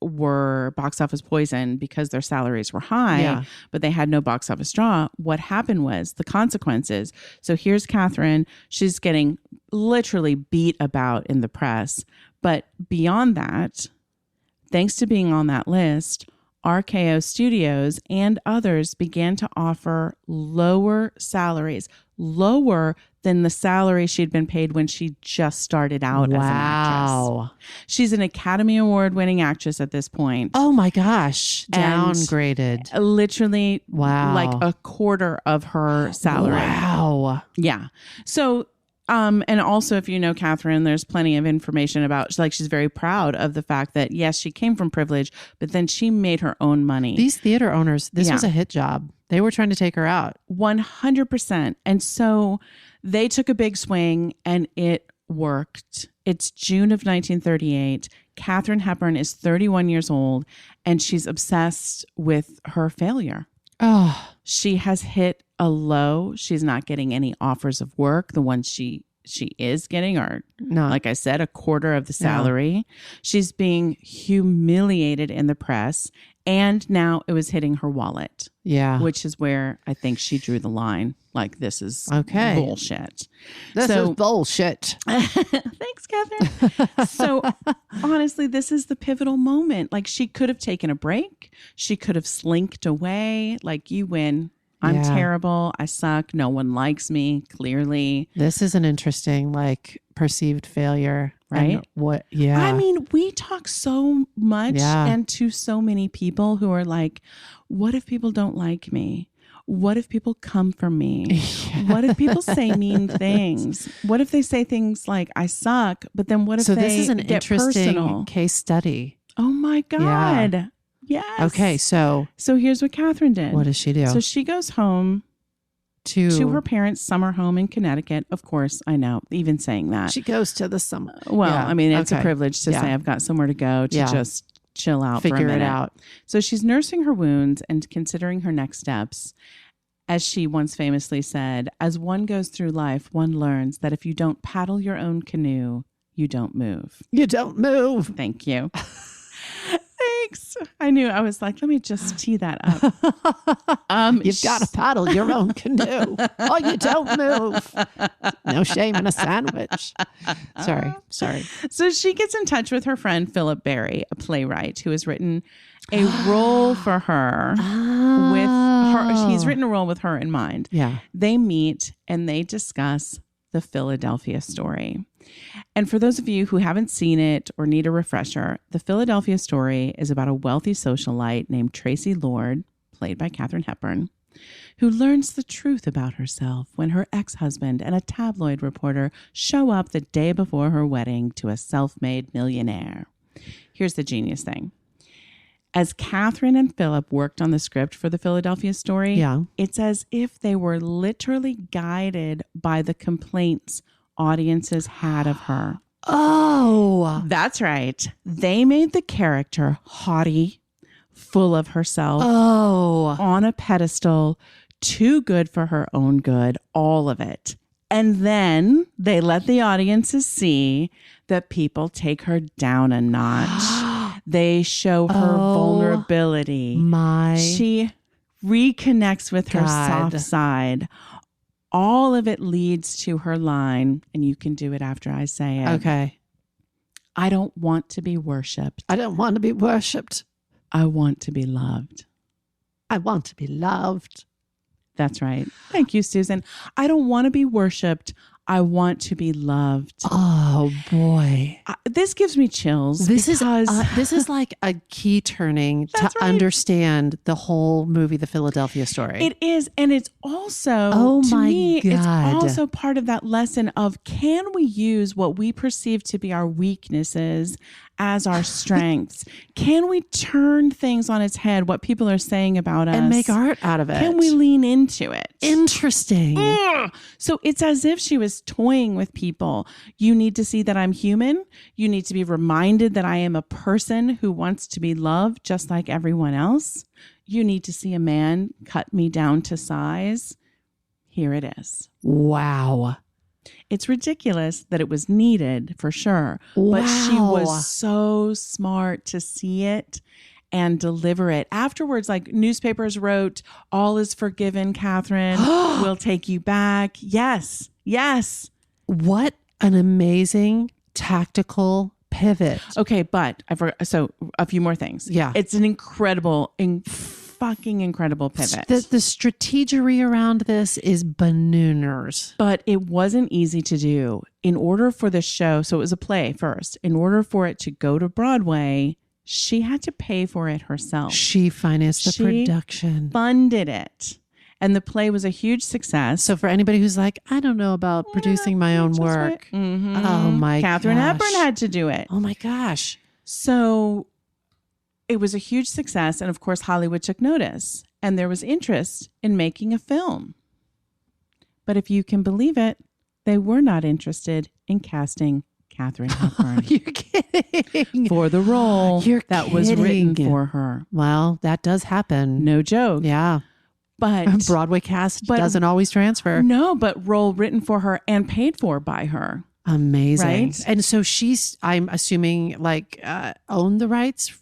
were box office poison because their salaries were high, but they had no box office draw. What happened was the consequences. So here's Katherine. She's getting literally beat about in the press. But beyond that, thanks to being on that list, RKO Studios and others began to offer lower salaries, lower than the salary she'd been paid when she just started out as an actress. She's an Academy Award winning actress at this point. Oh my gosh. Downgraded. Literally like a quarter of her salary. Wow. Yeah. So and also, if you know Katherine, there's plenty of information about, she's very proud of the fact that, yes, she came from privilege, but then she made her own money. These theater owners, this was a hit job. They were trying to take her out. 100%. And so they took a big swing and it worked. It's June of 1938. Katherine Hepburn is 31 years old and she's obsessed with her failure. Oh, she has hit a low. She's not getting any offers of work. The ones she is getting are, like I said, a quarter of the salary. Yeah. She's being humiliated in the press. And now it was hitting her wallet. Yeah. Which is where I think she drew the line. Like, this is bullshit. This is bullshit. Thanks, Katherine. So honestly, this is the pivotal moment. Like, she could have taken a break. She could have slinked away. Like, you win. I'm terrible. I suck. No one likes me, clearly. This is an interesting, perceived failure. Right? I mean, we talk so much and to so many people who are like, what if people don't like me? What if people come for me? Yes. What if people say mean things? What if they say things like, I suck, but then what if they get personal? So this is an interesting case study. Oh my God. Yeah. Yes. Okay, so here's what Katherine did. What does she do? So she goes home to her parents' summer home in Connecticut. Of course, I know, even saying that. She goes to the summer. Well, I mean, it's a privilege to say I've got somewhere to go to just chill out for a minute. Figure it out. So she's nursing her wounds and considering her next steps. As she once famously said, as one goes through life, one learns that if you don't paddle your own canoe, you don't move. You don't move. Thank you. Thanks. I knew. I was like, let me just tee that up. You've got to paddle your own canoe. Oh, you don't move. No shame in a sandwich. Sorry. So she gets in touch with her friend, Philip Barry, a playwright who has written a role for her with her. He's written a role with her in mind. Yeah. They meet and they discuss the Philadelphia Story. And for those of you who haven't seen it or need a refresher, the Philadelphia Story is about a wealthy socialite named Tracy Lord, played by Katherine Hepburn, who learns the truth about herself when her ex-husband and a tabloid reporter show up the day before her wedding to a self-made millionaire. Here's the genius thing. As Katherine and Philip worked on the script for the Philadelphia Story, it's as if they were literally guided by the complaints audiences had of her. Oh, that's right. They made the character haughty, full of herself, on a pedestal, too good for her own good, all of it. And then they let the audiences see that people take her down a notch. They show her vulnerability. She reconnects with her soft side. All of it leads to her line, and you can do it after I say it. Okay. I don't want to be worshipped. I don't want to be worshipped. I want to be loved. I want to be loved. That's right. Thank you, Susan. I don't want to be worshipped. I want to be loved. Oh boy. This gives me chills. This is like a key turning to understand the whole movie, The Philadelphia Story. It is. And it's also, it's also part of that lesson of, can we use what we perceive to be our weaknesses as our strengths? Can we turn things on its head, what people are saying about us, and make art out of it? Can we lean into it? Interesting. So it's as if she was toying with people. You need to see that I'm human. You need to be reminded that I am a person who wants to be loved just like everyone else. You need to see a man cut me down to size. Here it is. Wow. It's ridiculous that it was needed, for sure. Wow. But she was so smart to see it and deliver it. Afterwards, like, newspapers wrote, "All is forgiven, Katherine. We'll take you back." Yes. Yes. What an amazing tactical pivot. Okay, but so a few more things. Yeah. It's an fucking incredible pivot. The strategery around this is bananas. But it wasn't easy to do. In order for the show, so it was a play first. In order for it to go to Broadway, she had to pay for it herself. She financed the production. Funded it. And the play was a huge success. So for anybody who's like, I don't know about producing my own work. Oh my Katherine gosh. Hepburn had to do it. Oh my gosh. So it was a huge success. And of course, Hollywood took notice. And there was interest in making a film. But if you can believe it, they were not interested in casting Katherine Hepburn. You're kidding. For the role that was written for her. Well, that does happen. No joke. Yeah. But Broadway cast doesn't always transfer. No, but role written for her and paid for by her. Amazing. Right? And so she's, I'm assuming, like, owned the rights?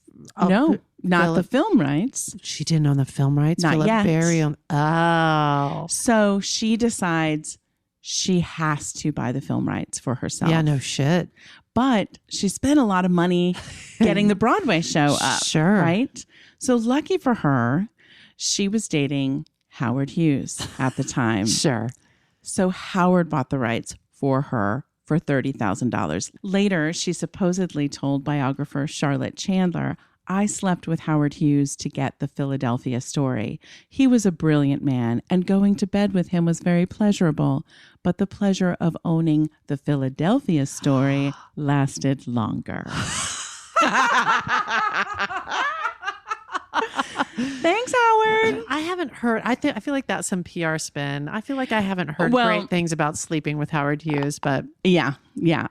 No, not the film rights. She didn't own the film rights? Not yet. Oh. So she decides she has to buy the film rights for herself. Yeah, no shit. But she spent a lot of money getting the Broadway show up. Sure. Right? So lucky for her, she was dating Howard Hughes at the time. Sure. So Howard bought the rights for her for $30,000. Later, she supposedly told biographer Charlotte Chandler, "I slept with Howard Hughes to get the Philadelphia Story. He was a brilliant man, and going to bed with him was very pleasurable. But the pleasure of owning the Philadelphia Story lasted longer." Thanks, Howard. I haven't heard. I feel like that's some PR spin. I feel like I haven't heard great things about sleeping with Howard Hughes, but yeah,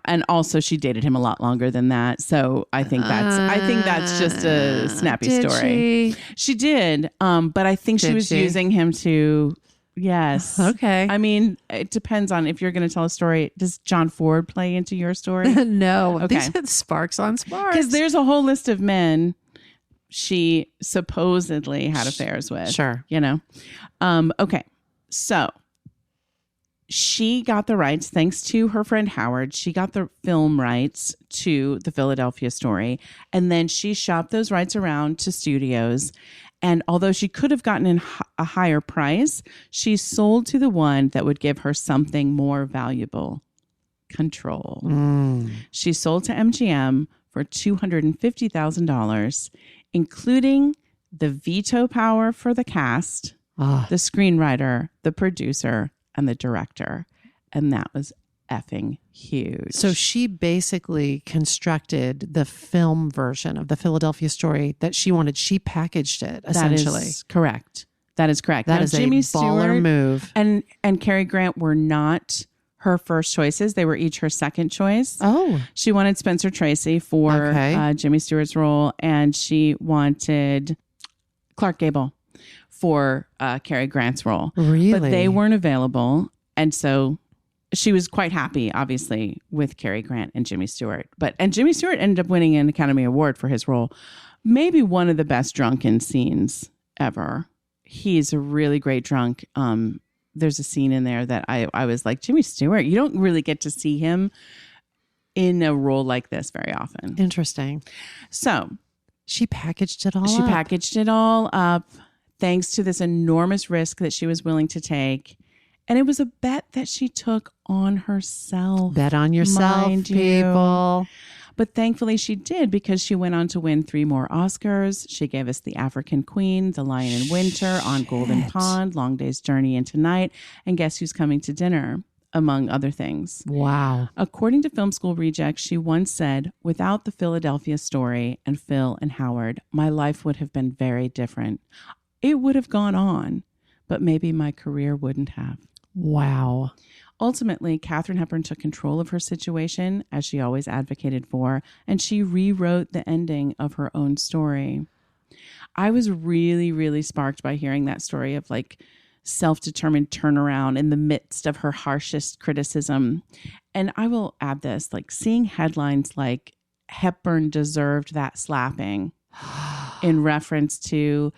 and also she dated him a lot longer than that. So I think that's just a snappy story. She did, but I think she was using him to. Yes. Okay. I mean, it depends on if you're going to tell a story. Does John Ford play into your story? No. Okay. These are sparks on sparks. Because there's a whole list of men she supposedly had affairs with. Sure. You know? Okay. So she got the rights thanks to her friend Howard. She got the film rights to the Philadelphia Story. And then she shopped those rights around to studios. And although she could have gotten a higher price, she sold to the one that would give her something more valuable: control. She sold to MGM for $250,000, including the veto power for the cast, the screenwriter, the producer, and the director. And that was effing huge. So she basically constructed the film version of the Philadelphia Story that she wanted. She packaged it, essentially. That is correct. That is correct. That now, is Jimmy a baller Stewart move. And Cary Grant were not her first choices. They were each her second choice. Oh. She wanted Spencer Tracy for Jimmy Stewart's role, and she wanted Clark Gable for Cary Grant's role. Really? But they weren't available. And so she was quite happy, obviously, with Cary Grant and Jimmy Stewart. And Jimmy Stewart ended up winning an Academy Award for his role. Maybe one of the best drunken scenes ever. He's a really great drunk. There's a scene in there that I was like, Jimmy Stewart, you don't really get to see him in a role like this very often. Interesting. So she packaged it all up. She packaged it all up. thanks to this enormous risk that she was willing to take. And it was a bet that she took on herself. Bet on yourself, mind you. people. But thankfully she did, because she went on to win 3 more Oscars. She gave us The African Queen, The Lion in Winter, On Golden Pond, Long Day's Journey into Night, and Guess Who's Coming to Dinner, among other things. Wow. According to Film School Rejects, she once said, "Without the Philadelphia story and Phil and Howard, my life would have been very different. It would have gone on, but maybe my career wouldn't have." Wow. Ultimately, Katherine Hepburn took control of her situation, as she always advocated for, and she rewrote the ending of her own story. I was really, really sparked by hearing that story of like self-determined turnaround in the midst of her harshest criticism. And I will add this, like seeing headlines like Hepburn deserved that slapping in reference to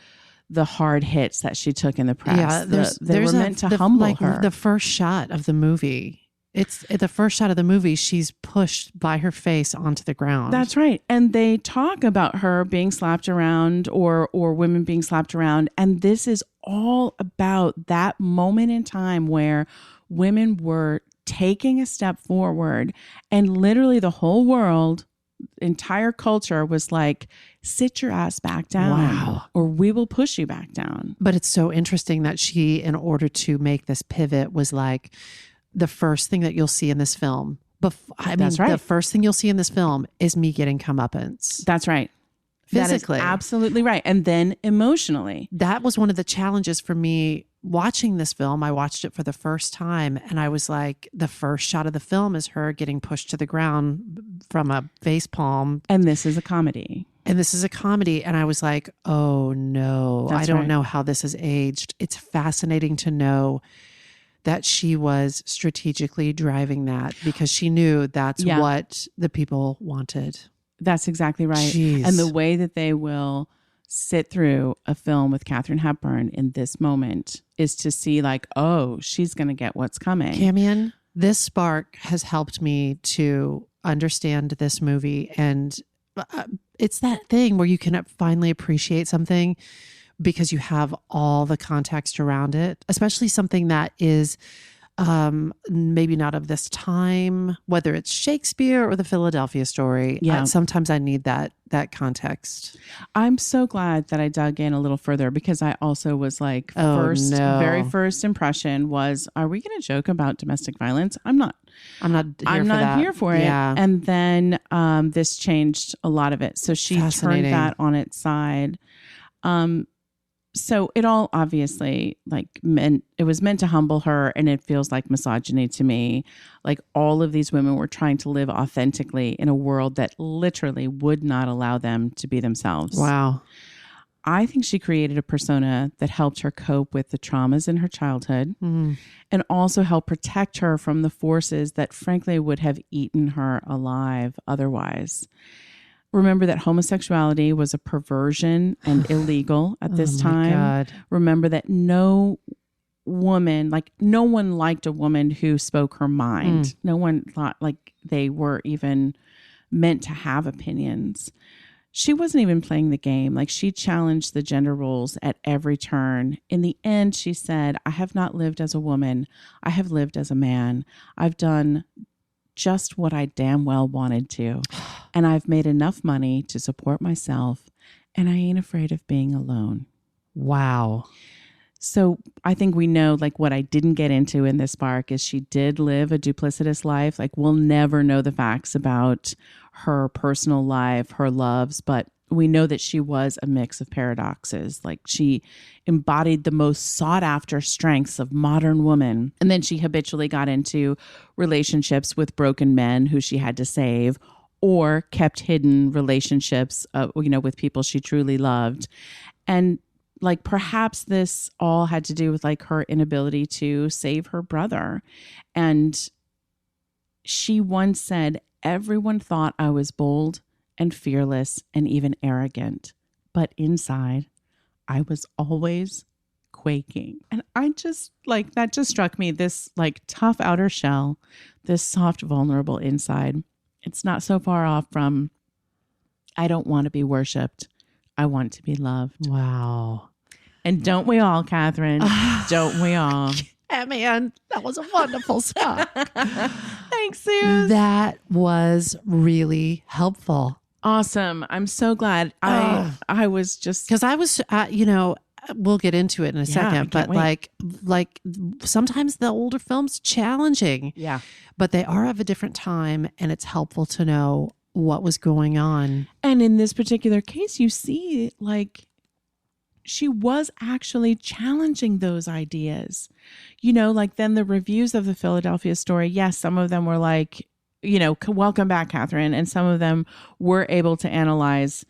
the hard hits that she took in the press. Yeah, they were meant to humble her. The first shot of the movie. It's the first shot of the movie. She's pushed by her face onto the ground. That's right. And they talk about her being slapped around or women being slapped around. And this is all about that moment in time where women were taking a step forward, and literally the whole world, entire culture was like, sit your ass back down. Wow. Or we will push you back down. But it's so interesting that she, in order to make this pivot, was like, the first thing that you'll see in this film, That's right. the first thing you'll see in this film is me getting comeuppance. That's right. Physically. That is absolutely right. And then emotionally. That was one of the challenges for me watching this film. I watched it for the first time, and I was like, the first shot of the film is her getting pushed to the ground from a face palm. And this is a comedy. And I was like, oh no, That's I don't right. know how this has aged. It's fascinating to know that she was strategically driving that because she knew that's what the people wanted. That's exactly right. Jeez. And the way that they will sit through a film with Katherine Hepburn in this moment is to see like, oh, she's going to get what's coming. Camion, this spark has helped me to understand this movie. And it's that thing where you can finally appreciate something because you have all the context around it, especially something that is maybe not of this time, whether it's Shakespeare or the Philadelphia story. Yeah. Sometimes I need that context. I'm so glad that I dug in a little further because I also was like, very first impression was, are we going to joke about domestic violence? I'm not here for it. Yeah. And then this changed a lot of it. So she turned that on its side. So it all obviously it was meant to humble her, and it feels like misogyny to me. Like all of these women were trying to live authentically in a world that literally would not allow them to be themselves. Wow. I think she created a persona that helped her cope with the traumas in her childhood and also helped protect her from the forces that frankly would have eaten her alive otherwise. Remember that homosexuality was a perversion and illegal at this time. God. Remember that no one liked a woman who spoke her mind. No one thought like they were even meant to have opinions. She wasn't even playing the game. Like she challenged the gender roles at every turn. In the end, she said, I have not lived as a woman. I have lived as a man. I've done just what I damn well wanted to. And I've made enough money to support myself. And I ain't afraid of being alone. Wow. So I think we know like what I didn't get into in this spark is she did live a duplicitous life. Like we'll never know the facts about her personal life, her loves, but we know that she was a mix of paradoxes. Like she embodied the most sought after strengths of modern woman. And then she habitually got into relationships with broken men who she had to save, or kept hidden relationships, with people she truly loved. And like perhaps this all had to do with like her inability to save her brother. And she once said, everyone thought I was bold and fearless and even arrogant, but inside I was always quaking. And I just like, that just struck me, this like tough outer shell, this soft, vulnerable inside. It's not so far off from, I don't want to be worshiped. I want to be loved. Wow. And don't we all, Catherine? Don't we all? Yeah, man, that was a wonderful Spark. Thanks, Suze. That was really helpful. Awesome. I'm so glad. I was just because I was, we'll get into it in a second, but like sometimes the older films challenging, but they are of a different time, and it's helpful to know what was going on. And in this particular case, you see, like, she was actually challenging those ideas, like then the reviews of the Philadelphia story. Yes, some of them were like, welcome back, Catherine. And some of them were able to analyze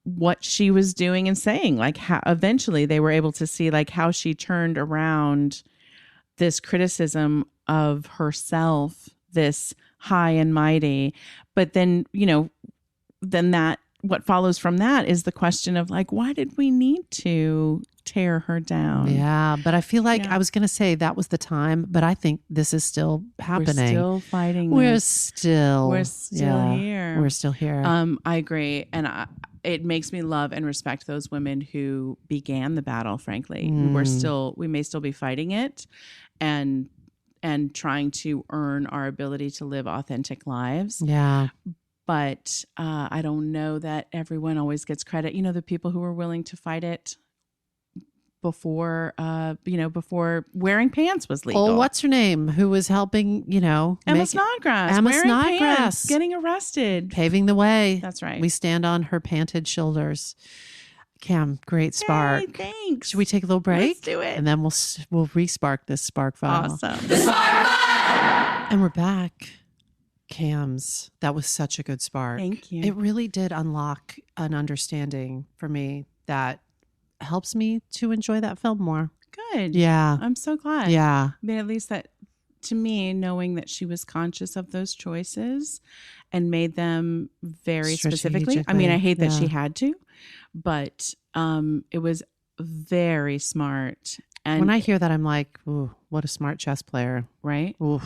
what she was doing and saying, like how eventually they were able to see like how she turned around this criticism of herself, this high and mighty. But then, then that what follows from that is the question of like, why did we need to tear her down? Yeah, but I feel like I was going to say that was the time, but I think this is still happening. We're still fighting. We're still here. We're still here. I agree. And it makes me love and respect those women who began the battle, frankly. We may still be fighting it and trying to earn our ability to live authentic lives. Yeah. But I don't know that everyone always gets credit. The people who were willing to fight it before wearing pants was legal. Oh, what's her name? Who was helping, Emma Snodgrass. Emma wearing Snodgrass. Pants, getting arrested. Paving the way. That's right. We stand on her panted shoulders. Cam, great spark. Hey, thanks. Should we take a little break? Let's do it. And then we'll re-spark this spark file. Awesome. The spark file! And we're back. Cams, that was such a good spark. Thank you. It really did unlock an understanding for me that helps me to enjoy that film more. Good. Yeah. I'm so glad. Yeah. I mean, at least that, to me, knowing that she was conscious of those choices and made them very specifically. I mean, I hate that she had to, but it was very smart. And when I hear that, I'm like, ooh, what a smart chess player. Right? Oof.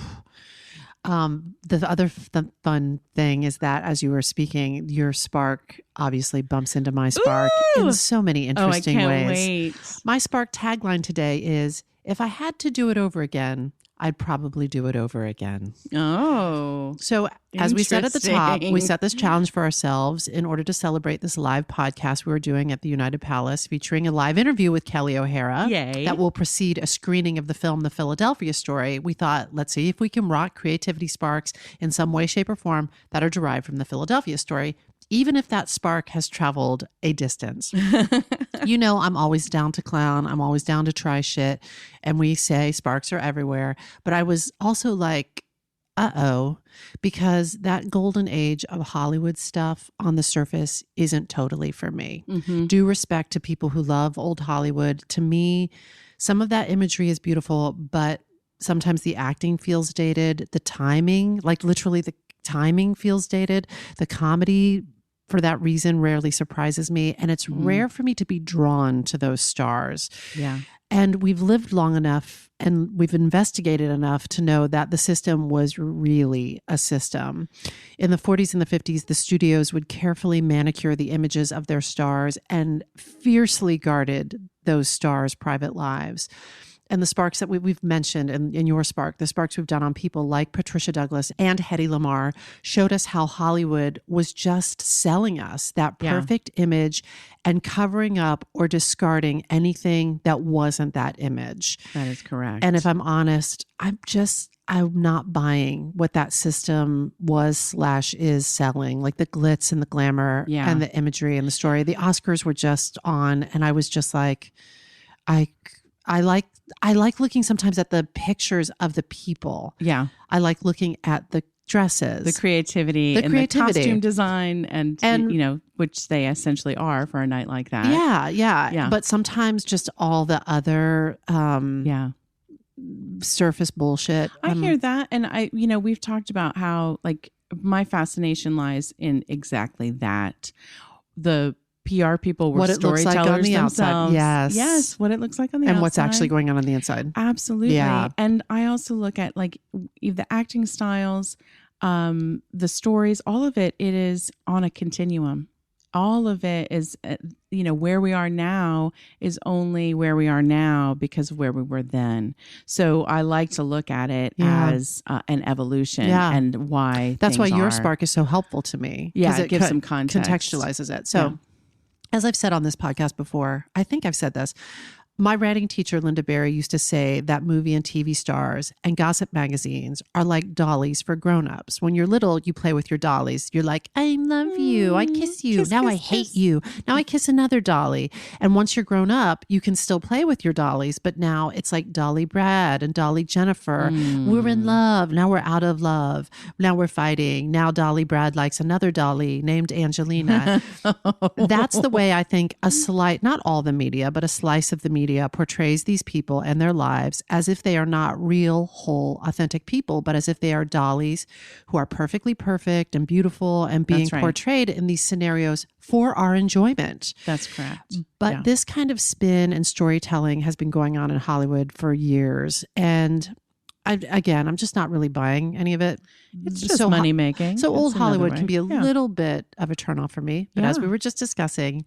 The other fun thing is that as you were speaking, your spark obviously bumps into my spark in so many interesting ways. I can't wait. My spark tagline today is, if I had to do it over again, I'd probably do it over again. Oh. So as we said at the top, we set this challenge for ourselves in order to celebrate this live podcast we were doing at the United Palace, featuring a live interview with Kelly O'Hara. Yay. That will precede a screening of the film, The Philadelphia Story. We thought, let's see if we can rock creativity sparks in some way, shape, or form that are derived from The Philadelphia Story, even if that spark has traveled a distance. I'm always down to clown. I'm always down to try shit. And we say sparks are everywhere. But I was also like, because that golden age of Hollywood stuff on the surface isn't totally for me. Mm-hmm. Due respect to people who love old Hollywood. To me, some of that imagery is beautiful, but sometimes the acting feels dated. The timing, like literally the timing feels dated. The comedy, for that reason, rarely surprises me. And it's rare for me to be drawn to those stars. Yeah. And we've lived long enough and we've investigated enough to know that the system was really a system. In the 40s and the 50s, the studios would carefully manicure the images of their stars and fiercely guarded those stars' private lives. And the sparks that we've mentioned in your spark, the sparks we've done on people like Patricia Douglas and Hedy Lamarr showed us how Hollywood was just selling us that perfect image and covering up or discarding anything that wasn't that image. That is correct. And if I'm honest, I'm not buying what that system was/is selling, like the glitz and the glamour and the imagery and the story. The Oscars were just on, and I was just like, I like looking sometimes at the pictures of the people. Yeah. I like looking at the dresses. The creativity and the costume design and which they essentially are for a night like that. Yeah. But sometimes just all the other surface bullshit. I hear that. And we've talked about how like my fascination lies in exactly that. The PR people were storytellers like on the themselves. Outside. Yes, what it looks like on the outside. And what's actually going on the inside. Absolutely. Yeah. And I also look at like the acting styles, the stories, all of it is on a continuum. All of it is where we are now is only where we are now because of where we were then. So I like to look at it as an evolution and why that's why your are. spark is so helpful to me. Yeah, it gives some context. Contextualizes it. So as I've said on this podcast before, I think I've said this, my writing teacher, Linda Berry, used to say that movie and TV stars and gossip magazines are like dollies for grown-ups. When you're little, you play with your dollies. You're like, I love you. I kiss you. Now I hate you. Now I kiss another dolly. And once you're grown up, you can still play with your dollies. But now it's like Dolly Brad and Dolly Jennifer. We're in love. Now we're out of love. Now we're fighting. Now Dolly Brad likes another dolly named Angelina. That's the way I think not all the media, but a slice of the media portrays these people and their lives as if they are not real, whole, authentic people, but as if they are dollies who are perfectly perfect and beautiful and being portrayed in these scenarios for our enjoyment. That's correct. But this kind of spin and storytelling has been going on in Hollywood for years. And I'm just not really buying any of it. It's just money making. So old Hollywood can be a little bit of a turnoff for me. But as we were just discussing,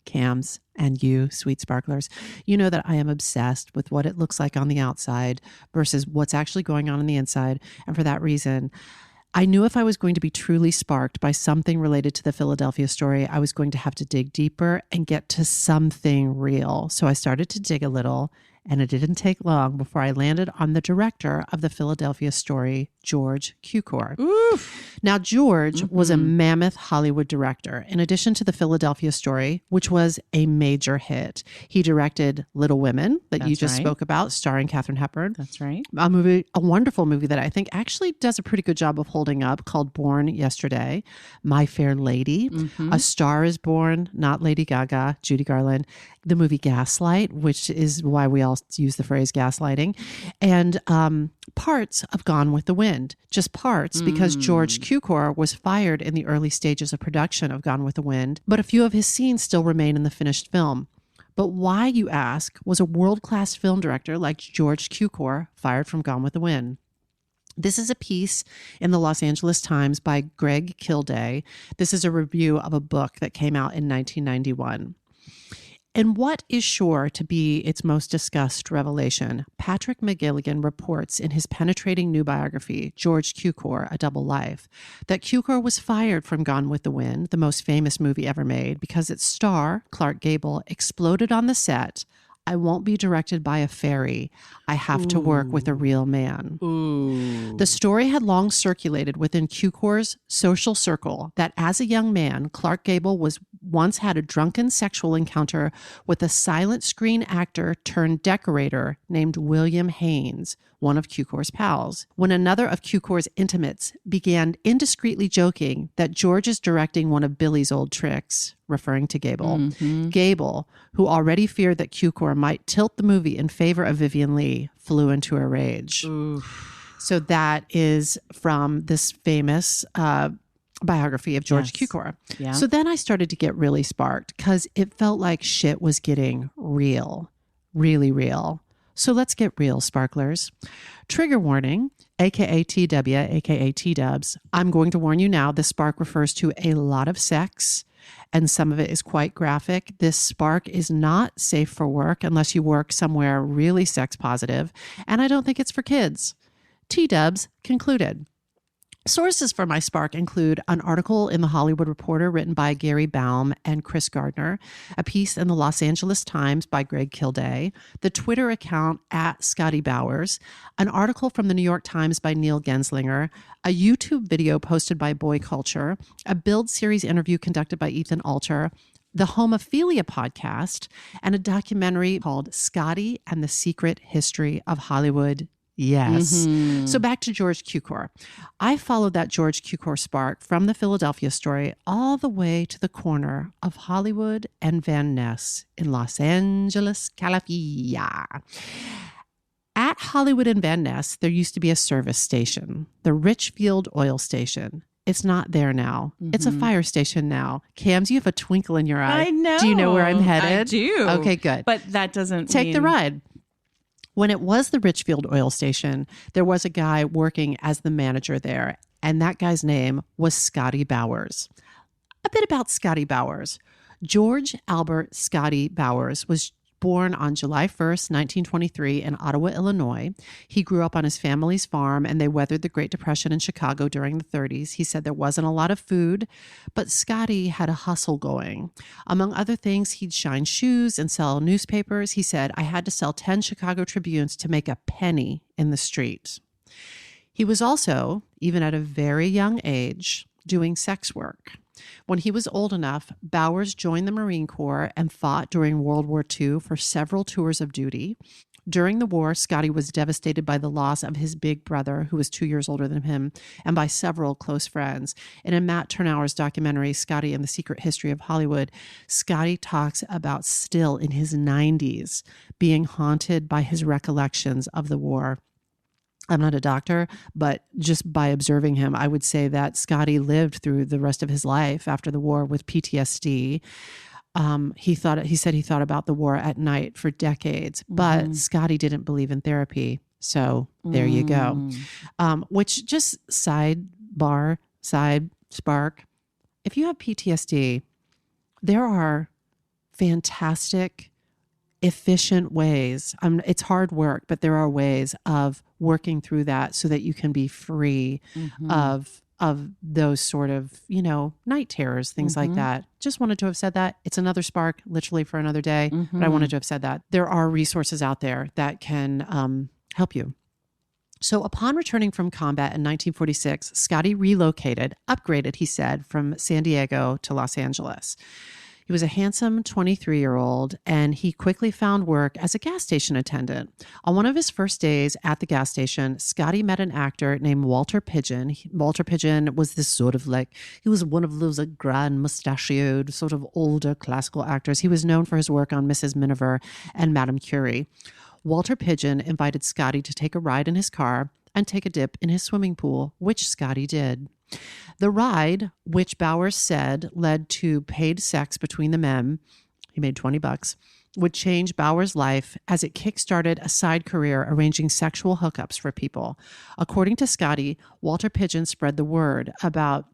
Cams, and you, sweet sparklers, that I am obsessed with what it looks like on the outside versus what's actually going on the inside. And for that reason, I knew if I was going to be truly sparked by something related to the Philadelphia story, I was going to have to dig deeper and get to something real. So I started to dig a little, and it didn't take long before I landed on the director of the Philadelphia story, George Cukor. Oof. Now, George was a mammoth Hollywood director. In addition to the Philadelphia story, which was a major hit, he directed Little Women that you just spoke about, starring Katherine Hepburn. That's right. A wonderful movie that I think actually does a pretty good job of holding up, called Born Yesterday. My Fair Lady, A Star is Born, not Lady Gaga, Judy Garland. The movie Gaslight, which is why we all use the phrase gaslighting, and parts of Gone with the Wind, just parts, because George Cukor was fired in the early stages of production of Gone with the Wind, but a few of his scenes still remain in the finished film. But why, you ask, was a world-class film director like George Cukor fired from Gone with the Wind? This is a piece in the Los Angeles Times by Greg Kilday. This is a review of a book that came out in 1991. In what is sure to be its most discussed revelation, Patrick McGilligan reports in his penetrating new biography, George Cukor, A Double Life, that Cukor was fired from Gone with the Wind, the most famous movie ever made, because its star, Clark Gable, exploded on the set. I won't be directed by a fairy. I have to work with a real man. The story had long circulated within Cukor's social circle that as a young man, Clark Gable once had a drunken sexual encounter with a silent screen actor turned decorator named William Haynes, one of Cukor's pals, when another of Cukor's intimates began indiscreetly joking that George is directing one of Billy's old tricks, referring to Gable. Gable, who already feared that Cukor might tilt the movie in favor of Vivien Leigh, flew into a rage. So that is from this famous biography of George Cukor. Yeah. So then I started to get really sparked because it felt like shit was getting real, really real. So let's get real, sparklers. Trigger warning, aka TW, aka T-dubs. I'm going to warn you now, this spark refers to a lot of sex, and some of it is quite graphic. This spark is not safe for work unless you work somewhere really sex positive, and I don't think it's for kids. T-dubs concluded. Sources for my spark include an article in The Hollywood Reporter written by Gary Baum and Chris Gardner, a piece in the Los Angeles Times by Greg Kilday, the Twitter account at Scotty Bowers, an article from the New York Times by Neil Genslinger, a YouTube video posted by Boy Culture, a Build series interview conducted by Ethan Alter, the Homophilia podcast, and a documentary called Scotty and the Secret History of Hollywood. Yes. So back to George Cukor. I followed that George Cukor spark from the Philadelphia story all the way to the corner of Hollywood and Van Ness in Los Angeles, California. At Hollywood and Van Ness, there used to be a service station, the Richfield Oil Station. It's not there now. It's a fire station now. Cams, you have a twinkle in your eye. I know. Do you know where I'm headed? I do. Okay, good. But that doesn't Take the ride. When it was the Richfield Oil Station, there was a guy working as the manager there, and that guy's name was Scotty Bowers. A bit about Scotty Bowers. George Albert Scotty Bowers was born on July 1st, 1923 in Ottawa, Illinois. He grew up on his family's farm and they weathered the Great Depression in Chicago during the 30s. He said there wasn't a lot of food, but Scotty had a hustle going. Among other things, he'd shine shoes and sell newspapers. He said, I had to sell 10 Chicago Tribunes to make a penny in the street. He was also, even at a very young age, doing sex work. When he was old enough, Bowers joined the Marine Corps and fought during World War II for several tours of duty. During the war, Scotty was devastated by the loss of his big brother, who was 2 years older than him, and by several close friends. And in Matt Turnauer's documentary, Scotty and the Secret History of Hollywood, Scotty talks about still in his 90s being haunted by his recollections of the war. I'm not a doctor, but just by observing him, I would say that Scotty lived through the rest of his life after the war with PTSD. He said he thought about the war at night for decades, but Scotty didn't believe in therapy. So there you go. Which just side spark. If you have PTSD, there are fantastic, efficient ways. It's hard work, but there are ways of working through that so that you can be free of those sort of, night terrors, things like that. Just wanted to have said that. It's another spark, literally for another day, but I wanted to have said that. There are resources out there that can help you. So upon returning from combat in 1946, Scotty relocated, upgraded, he said, from San Diego to Los Angeles. He was a handsome 23-year-old, and he quickly found work as a gas station attendant. On one of his first days at the gas station, Scotty met an actor named Walter Pidgeon. Walter Pidgeon was this sort of he was one of those grand mustachioed, sort of older classical actors. He was known for his work on Mrs. Miniver and Madame Curie. Walter Pidgeon invited Scotty to take a ride in his car and take a dip in his swimming pool, which Scotty did. The ride, which Bowers said led to paid sex between the men, he made $20, would change Bowers' life as it kickstarted a side career arranging sexual hookups for people. According to Scotty, Walter Pidgeon spread the word about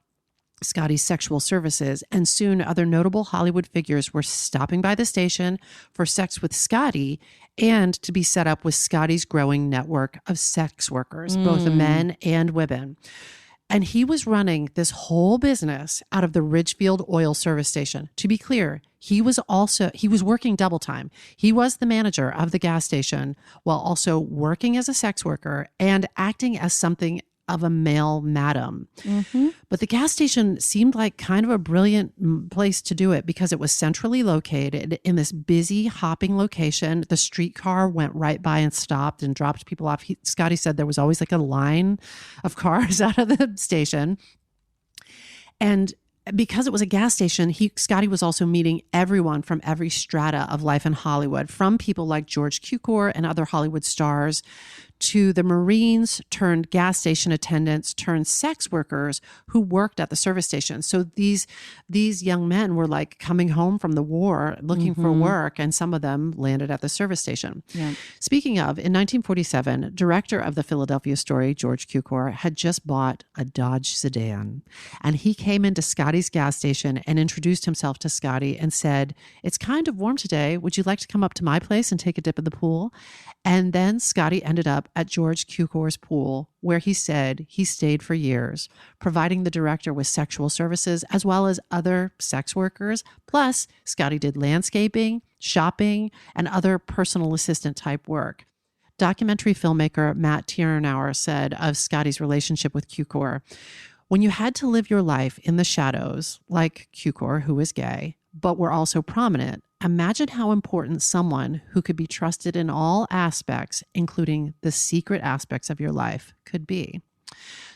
Scotty's sexual services, and soon other notable Hollywood figures were stopping by the station for sex with Scotty and to be set up with Scotty's growing network of sex workers, both men and women. And he was running this whole business out of the Ridgefield Oil Service Station. To be clear, he was working double time. He was the manager of the gas station while also working as a sex worker and acting as something of a male madam. But the gas station seemed like kind of a brilliant place to do it because it was centrally located in this busy hopping location. The streetcar went right by and stopped and dropped people off. Scotty said there was always a line of cars out of the station. And because it was a gas station, Scotty was also meeting everyone from every strata of life in Hollywood, from people like George Cukor and other Hollywood stars to the Marines turned gas station attendants turned sex workers who worked at the service station. So these young men were coming home from the war looking for work, and some of them landed at the service station. Yeah. Speaking of, in 1947, director of the Philadelphia Story, George Cukor, had just bought a Dodge sedan. And he came into Scotty's gas station and introduced himself to Scotty and said, "It's kind of warm today. Would you like to come up to my place and take a dip in the pool?" And then Scotty ended up at George Cukor's pool, where he said he stayed for years, providing the director with sexual services as well as other sex workers. Plus, Scotty did landscaping, shopping, and other personal assistant type work. Documentary filmmaker Matt Turnauer said of Scotty's relationship with Cukor, "When you had to live your life in the shadows, like Cukor, who is gay, but were also prominent, imagine how important someone who could be trusted in all aspects, including the secret aspects of your life, could be."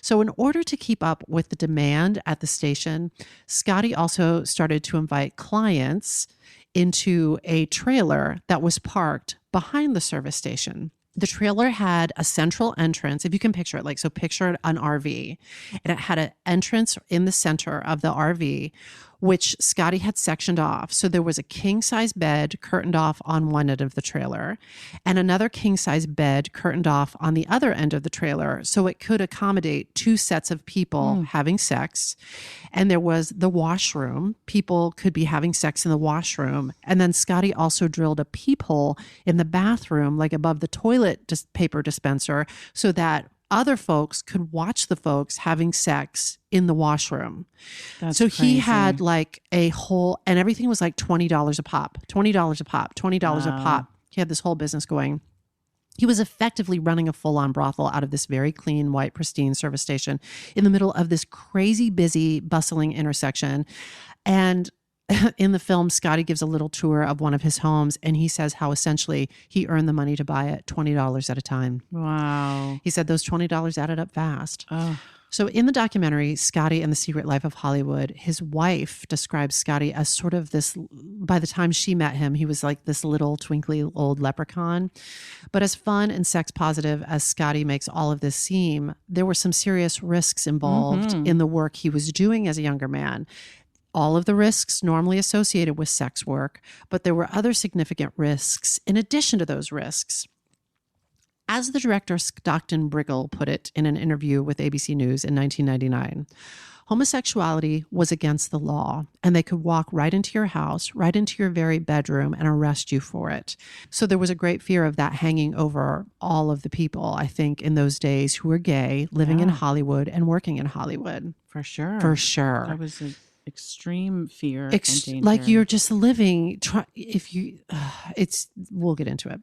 So in order to keep up with the demand at the station, Scotty also started to invite clients into a trailer that was parked behind the service station. The trailer had a central entrance, if you can picture it, so picture an RV, and it had an entrance in the center of the RV which Scotty had sectioned off. So there was a king-size bed curtained off on one end of the trailer and another king-size bed curtained off on the other end of the trailer, so it could accommodate 2 sets of people having sex. And there was the washroom. People could be having sex in the washroom. And then Scotty also drilled a peephole in the bathroom, like above the toilet paper dispenser, so that other folks could watch the folks having sex in the washroom. That's so crazy. He had like a whole, and everything was like $20 a pop, $20 a pop, $20 a pop. He had this whole business going. He was effectively running a full-on brothel out of this very clean, white, pristine service station in the middle of this crazy, busy, bustling intersection. And in the film, Scotty gives a little tour of one of his homes, and he says how essentially he earned the money to buy it $20 at a time. Wow. He said those $20 added up fast. Oh. So in the documentary, Scotty and the Secret Life of Hollywood, his wife describes Scotty as sort of this, by the time she met him, he was like this little twinkly old leprechaun. But as fun and sex positive as Scotty makes all of this seem, there were some serious risks involved in the work he was doing as a younger man. All of the risks normally associated with sex work, but there were other significant risks in addition to those risks. As the director Stockton Briggle put it in an interview with ABC News in 1999, homosexuality was against the law, and they could walk right into your house, right into your very bedroom, and arrest you for it. So there was a great fear of that hanging over all of the people, I think, in those days who were gay, living in Hollywood and working in Hollywood. For sure. For sure. That was an extreme fear and danger. Like you're just living, we'll get into it.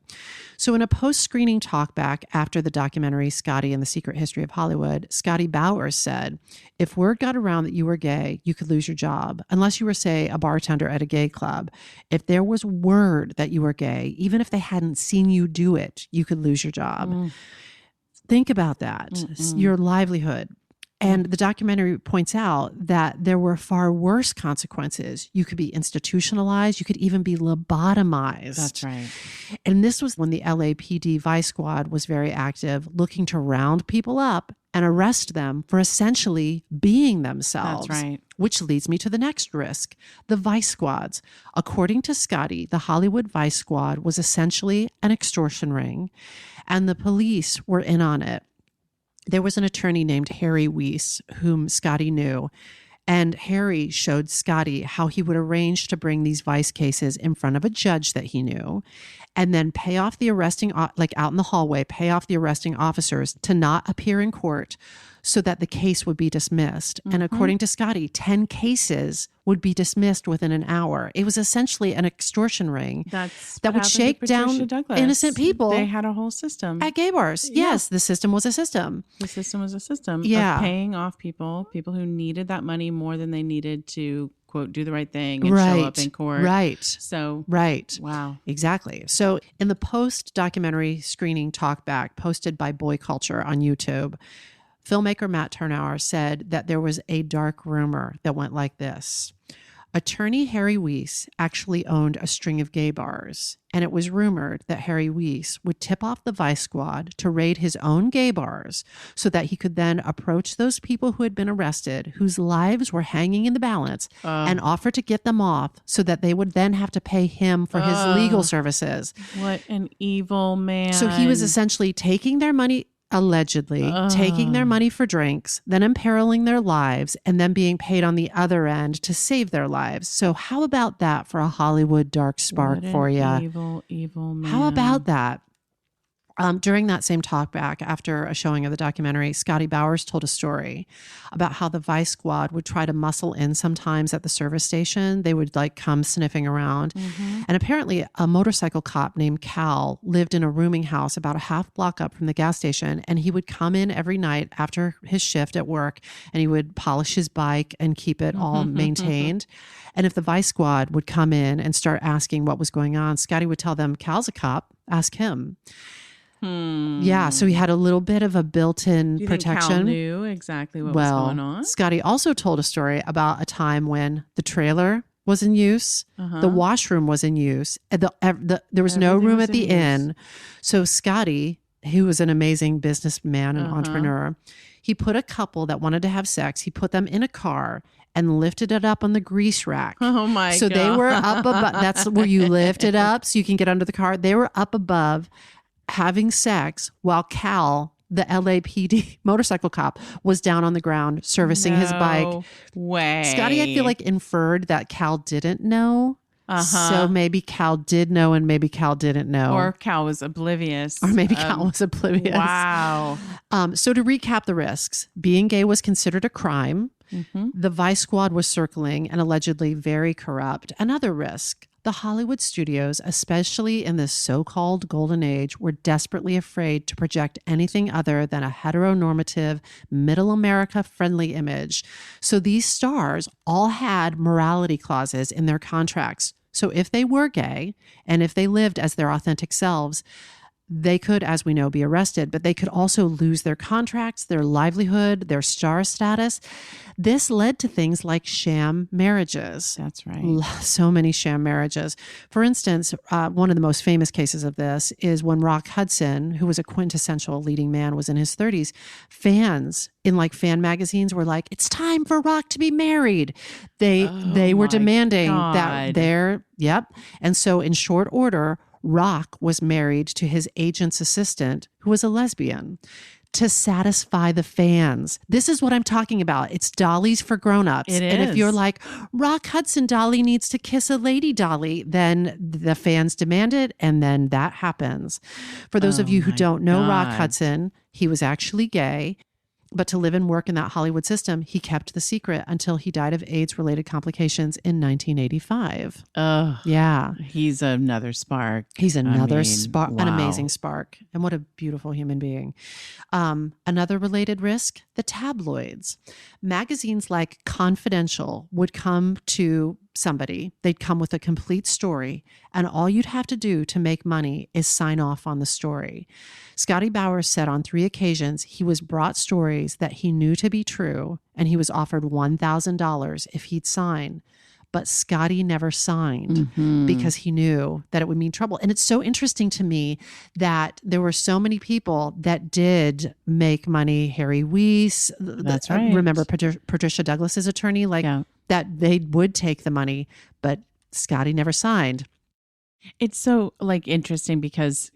So in a post-screening talkback after the documentary Scotty and the Secret History of Hollywood, Scotty Bowers said, if word got around that you were gay, you could lose your job, unless you were, say, a bartender at a gay club. If there was word that you were gay, even if they hadn't seen you do it, you could lose your job. Think about that. Your livelihood. And the documentary points out that there were far worse consequences. You could be institutionalized. You could even be lobotomized. That's right. And this was when the LAPD Vice Squad was very active, looking to round people up and arrest them for essentially being themselves. That's right. Which leads me to the next risk, the Vice Squads. According to Scotty, the Hollywood Vice Squad was essentially an extortion ring, and the police were in on it. There was an attorney named Harry Weiss, whom Scotty knew, and Harry showed Scotty how he would arrange to bring these vice cases in front of a judge that he knew, and then pay off the arresting, like out in the hallway, pay off the arresting officers to not appear in court so that the case would be dismissed. And according to Scotty, 10 cases would be dismissed within an hour. It was essentially an extortion ring that would shake down innocent people. They had a whole system. At gay bars. Yeah. Yes, the system was a system. The system was a system of paying off people who needed that money more than they needed to, quote, do the right thing and show up in court. Right. So, wow. Exactly. So in the post-documentary screening talkback posted by Boy Culture on YouTube, filmmaker Matt Turnauer said that there was a dark rumor that went like this. Attorney Harry Weiss actually owned a string of gay bars, and it was rumored that Harry Weiss would tip off the Vice Squad to raid his own gay bars so that he could then approach those people who had been arrested, whose lives were hanging in the balance, and offer to get them off so that they would then have to pay him for his legal services. What an evil man. So he was essentially taking their money, allegedly taking their money for drinks, then imperiling their lives, and then being paid on the other end to save their lives. So how about that for a Hollywood dark spark for you? Evil, evil man. How about that? During that same talkback, after a showing of the documentary, Scotty Bowers told a story about how the Vice Squad would try to muscle in sometimes at the service station. They would like come sniffing around. And apparently a motorcycle cop named Cal lived in a rooming house about a half block up from the gas station. And he would come in every night after his shift at work, and he would polish his bike and keep it all maintained. And if the Vice Squad would come in and start asking what was going on, Scotty would tell them, Cal's a cop, ask him. Yeah, so he had a little bit of a built-in protection. Cal knew exactly what was going on? Scotty also told a story about a time when the trailer was in use, the washroom was in use, and there was no room at the inn. So Scotty, who was an amazing businessman and entrepreneur, he put a couple that wanted to have sex, he put them in a car and lifted it up on the grease rack. Oh my So God. they were up above. That's where you lift it up so you can get under the car. They were up above having sex while Cal, the LAPD motorcycle cop, was down on the ground servicing his bike. No way. Scotty, I feel like, inferred that Cal didn't know. Uh-huh. So maybe Cal did know and maybe Cal didn't know. Or Cal was oblivious. Or maybe Cal was oblivious. Wow. So to recap the risks, being gay was considered a crime. Mm-hmm. The Vice Squad was circling and allegedly very corrupt. Another risk, the Hollywood studios, especially in this so-called golden age, were desperately afraid to project anything other than a heteronormative, middle America-friendly image. So these stars all had morality clauses in their contracts. So if they were gay and if they lived as their authentic selves, they could, as we know, be arrested, but they could also lose their contracts, their livelihood, their star status. This led to things like sham marriages. That's right. So many sham marriages. For instance, one of the most famous cases of this is when Rock Hudson, who was a quintessential leading man, was in his 30s. Fans in like fan magazines were like, "It's time for Rock to be married." They were demanding that yep. And so in short order, Rock was married to his agent's assistant, who was a lesbian, to satisfy the fans. This is what I'm talking about. It's dollies for grown-ups. It and is. if you're like, Rock Hudson dolly needs to kiss a lady dolly, then the fans demand it, and then that happens. For those of you who don't know Rock Hudson, he was actually gay. But to live and work in that Hollywood system, he kept the secret until he died of AIDS-related complications in 1985. Oh, Yeah. he's another spark. He's another I mean, spark, wow. an amazing spark. And what a beautiful human being. Another related risk, the tabloids. Magazines like Confidential would come to somebody. They'd come with a complete story, and all you'd have to do to make money is sign off on the story. Scotty Bowers said on 3 occasions he was brought stories that he knew to be true, and he was offered $1,000 if he'd sign. But Scotty never signed because he knew that it would mean trouble. And it's so interesting to me that there were so many people that did make money. Harry Weiss, That's right. Remember Patricia Douglas's attorney, that they would take the money, but Scotty never signed. It's so interesting because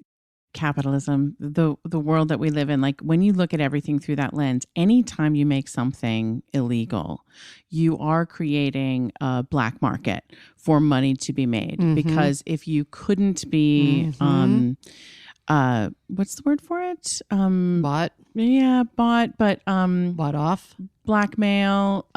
capitalism, the world that we live in, when you look at everything through that lens, anytime you make something illegal, you are creating a black market for money to be made. Because if you couldn't be, what's the word for it? Bought. Yeah, bought, but Bought off. Blackmail.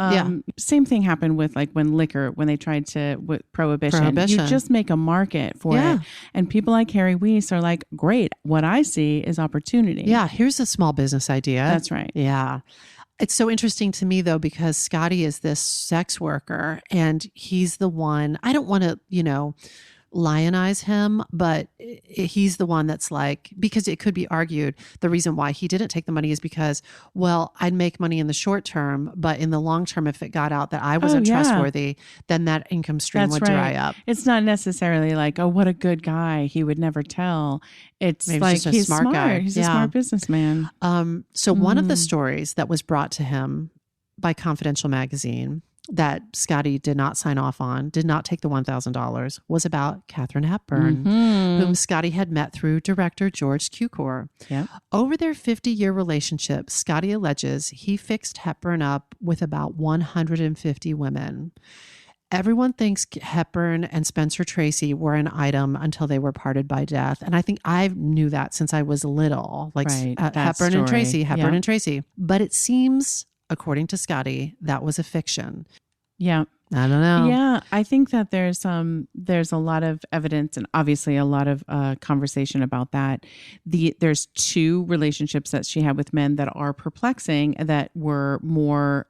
Same thing happened with when they tried to with prohibition. You just make a market for it. And people like Harry Weiss are like, great. What I see is opportunity. Yeah. Here's a small business idea. That's right. Yeah. It's so interesting to me though, because Scotty is this sex worker and he's the one, I don't want to, lionize him, but he's the one that's because it could be argued the reason why he didn't take the money is because, well, I'd make money in the short term, but in the long term, if it got out that I wasn't trustworthy, then that income stream would dry up. It's not necessarily oh, what a good guy. He would never tell. It's maybe he's he's a smart guy. He's a smart businessman. So one of the stories that was brought to him by Confidential magazine that Scotty did not sign off on, did not take the $1,000, was about Katherine Hepburn, whom Scotty had met through director George Cukor. Yep. Over their 50-year relationship, Scotty alleges he fixed Hepburn up with about 150 women. Everyone thinks Hepburn and Spencer Tracy were an item until they were parted by death. And I think I knew that since I was little, Hepburn and Tracy, Hepburn and Tracy. But it seems, according to Scotty, that was a fiction. Yeah. I don't know. Yeah, I think that there's a lot of evidence and obviously a lot of conversation about that. There's 2 relationships that she had with men that are perplexing that were more,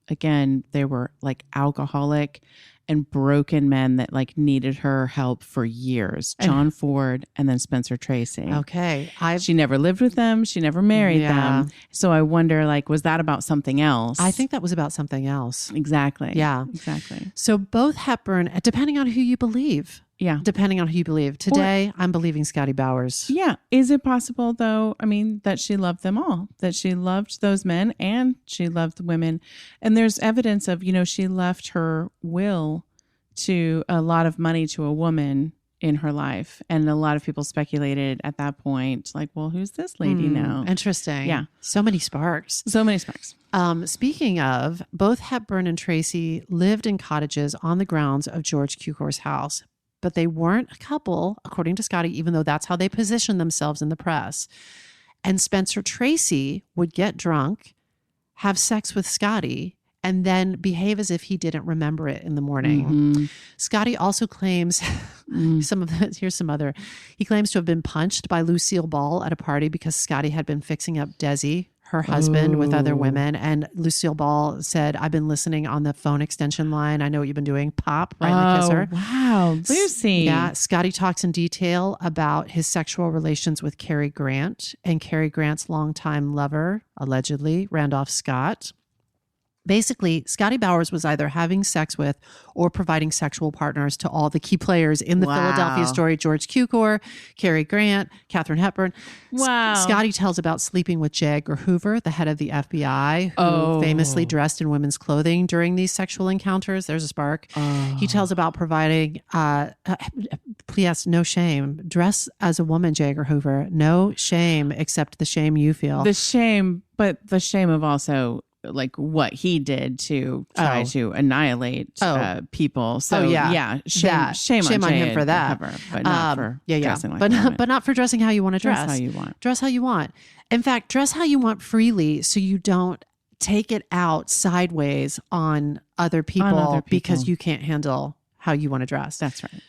again, they were alcoholic and broken men that needed her help for years. John Ford and then Spencer Tracy. Okay. She never lived with them. She never married them. So I wonder, was that about something else? I think that was about something else. Exactly. Yeah. Exactly. So both Hepburn, depending on who you believe, Yeah. Depending on who you believe. Today, I'm believing Scotty Bowers. Yeah. Is it possible, though, I mean, that she loved them all, that she loved those men and she loved the women? And there's evidence of, she left her will to a lot of money to a woman in her life. And a lot of people speculated at that point, like, well, who's this lady now? Interesting. Yeah. So many sparks. So many sparks. Speaking of, both Hepburn and Tracy lived in cottages on the grounds of George Cukor's house. But they weren't a couple, according to Scotty, even though that's how they positioned themselves in the press. And Spencer Tracy would get drunk, have sex with Scotty, and then behave as if he didn't remember it in the morning. Scotty also claims he claims to have been punched by Lucille Ball at a party because Scotty had been fixing up Desi, her husband, with other women. And Lucille Ball said, I've been listening on the phone extension line. I know what you've been doing. Pop, right in the kisser. Wow, Lucy. Yeah. Scotty talks in detail about his sexual relations with Cary Grant and Cary Grant's longtime lover, allegedly, Randolph Scott. Basically, Scotty Bowers was either having sex with or providing sexual partners to all the key players in the Philadelphia story. George Cukor, Cary Grant, Katherine Hepburn. Wow. Scotty tells about sleeping with J. Edgar Hoover, the head of the FBI, who famously dressed in women's clothing during these sexual encounters. There's a spark. He tells about providing, P.S., no shame. Dress as a woman, J. Edgar Hoover. No shame except the shame you feel. The shame of also like what he did to try to annihilate people. So shame on him for that. But not for dressing like but not for dressing how you want to dress. Dress how you want. Dress how you want. In fact, dress how you want freely, so you don't take it out sideways on other people because you can't handle how you want to dress. That's right.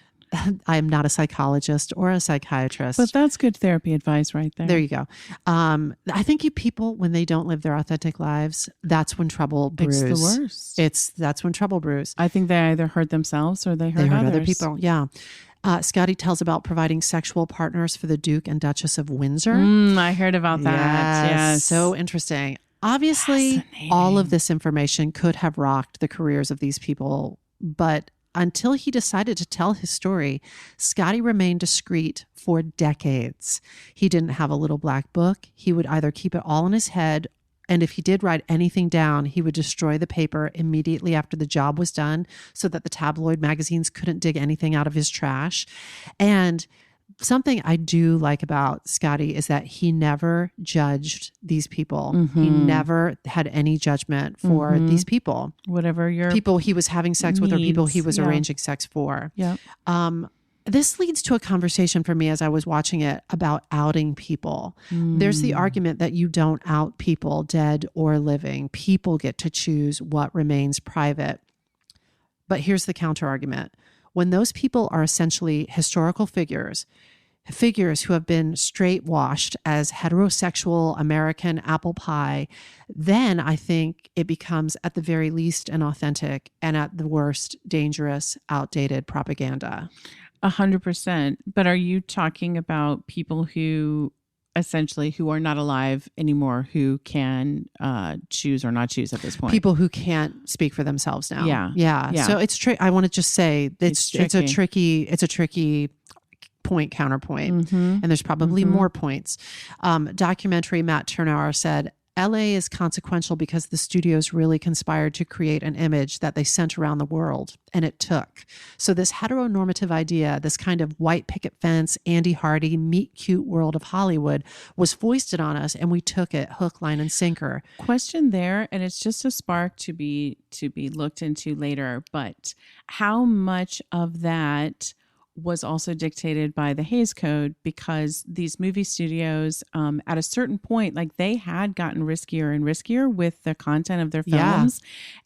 I am not a psychologist or a psychiatrist. But that's good therapy advice right there. There you go. I think people, when they don't live their authentic lives, that's when trouble brews. It's the worst. That's when trouble brews. I think they either hurt themselves or they hurt other people. Yeah. Scotty tells about providing sexual partners for the Duke and Duchess of Windsor. I heard about that. Yes. So interesting. Obviously, all of this information could have rocked the careers of these people, but until he decided to tell his story, Scotty remained discreet for decades. He didn't have a little black book. He would either keep it all in his head, and if he did write anything down, he would destroy the paper immediately after the job was done so that the tabloid magazines couldn't dig anything out of his trash. And something I do like about Scotty is that he never judged these people. He never had any judgment for these people. Whatever your people he was having sex with or people he was arranging sex for. Yeah. This leads to a conversation for me as I was watching it about outing people. There's the argument that you don't out people, dead or living. People get to choose what remains private. But here's the counter argument. When those people are essentially historical figures who have been straight washed as heterosexual American apple pie, then I think it becomes at the very least inauthentic and at the worst dangerous, outdated propaganda. 100%. But are you talking about people who are not alive anymore, who can choose or not choose at this point? People who can't speak for themselves now. Yeah. So it's I want to just say it's a tricky point counterpoint, and there's probably more points. Documentary Matt Turnauer said, LA is consequential because the studios really conspired to create an image that they sent around the world, and it took. So this heteronormative idea, this kind of white picket fence, Andy Hardy, meet cute world of Hollywood was foisted on us, and we took it hook, line, and sinker. Question there, and it's just a spark to be looked into later, but how much of that was also dictated by the Hays Code, because these movie studios, at a certain point, like they had gotten riskier and riskier with the content of their films.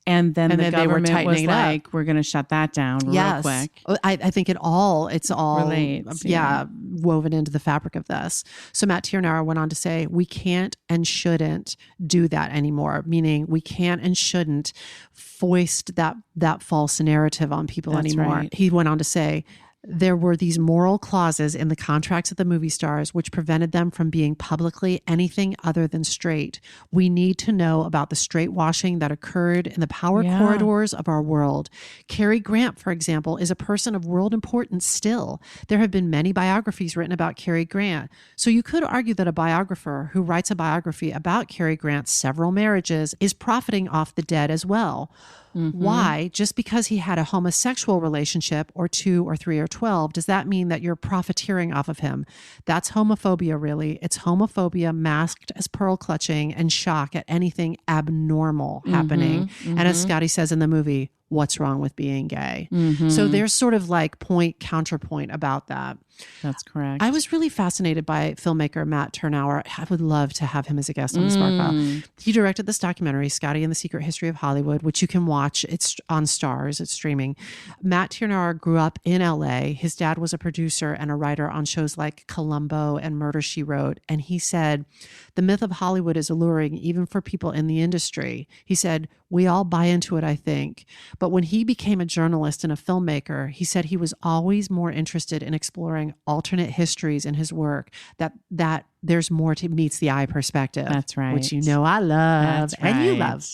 And then the government was like, we're going to shut that down real quick. I think it's all relates, woven into the fabric of this. So Matt Turnauer went on to say, we can't and shouldn't do that anymore, meaning we can't and shouldn't foist that false narrative on people anymore. Right. He went on to say, There were these moral clauses in the contracts of the movie stars which prevented them from being publicly anything other than straight. We need to know about the straight washing that occurred in the power corridors of our world. Cary Grant, for example, is a person of world importance still. There have been many biographies written about Cary Grant. So you could argue that a biographer who writes a biography about Cary Grant's several marriages is profiting off the dead as well. Why? Just because he had a homosexual relationship or 2 or 3 or 12, does that mean that you're profiteering off of him? That's homophobia, really. It's homophobia masked as pearl clutching and shock at anything abnormal happening. And as Scotty says in the movie, what's wrong with being gay? So there's sort of like point counterpoint about that. That's correct. I was really fascinated by filmmaker Matt Tyrnauer. I would love to have him as a guest on the Spark File. He directed this documentary, Scotty and the Secret History of Hollywood, which you can watch. It's on Stars. It's streaming. Matt Tyrnauer grew up in LA. His dad was a producer and a writer on shows like Columbo and Murder, She Wrote. And he said, the myth of Hollywood is alluring even for people in the industry. He said, we all buy into it, I think. But when he became a journalist and a filmmaker, he said he was always more interested in exploring alternate histories in his work, that there's more to meets the eye perspective. That's right. Which you know I love. That's and you right. love.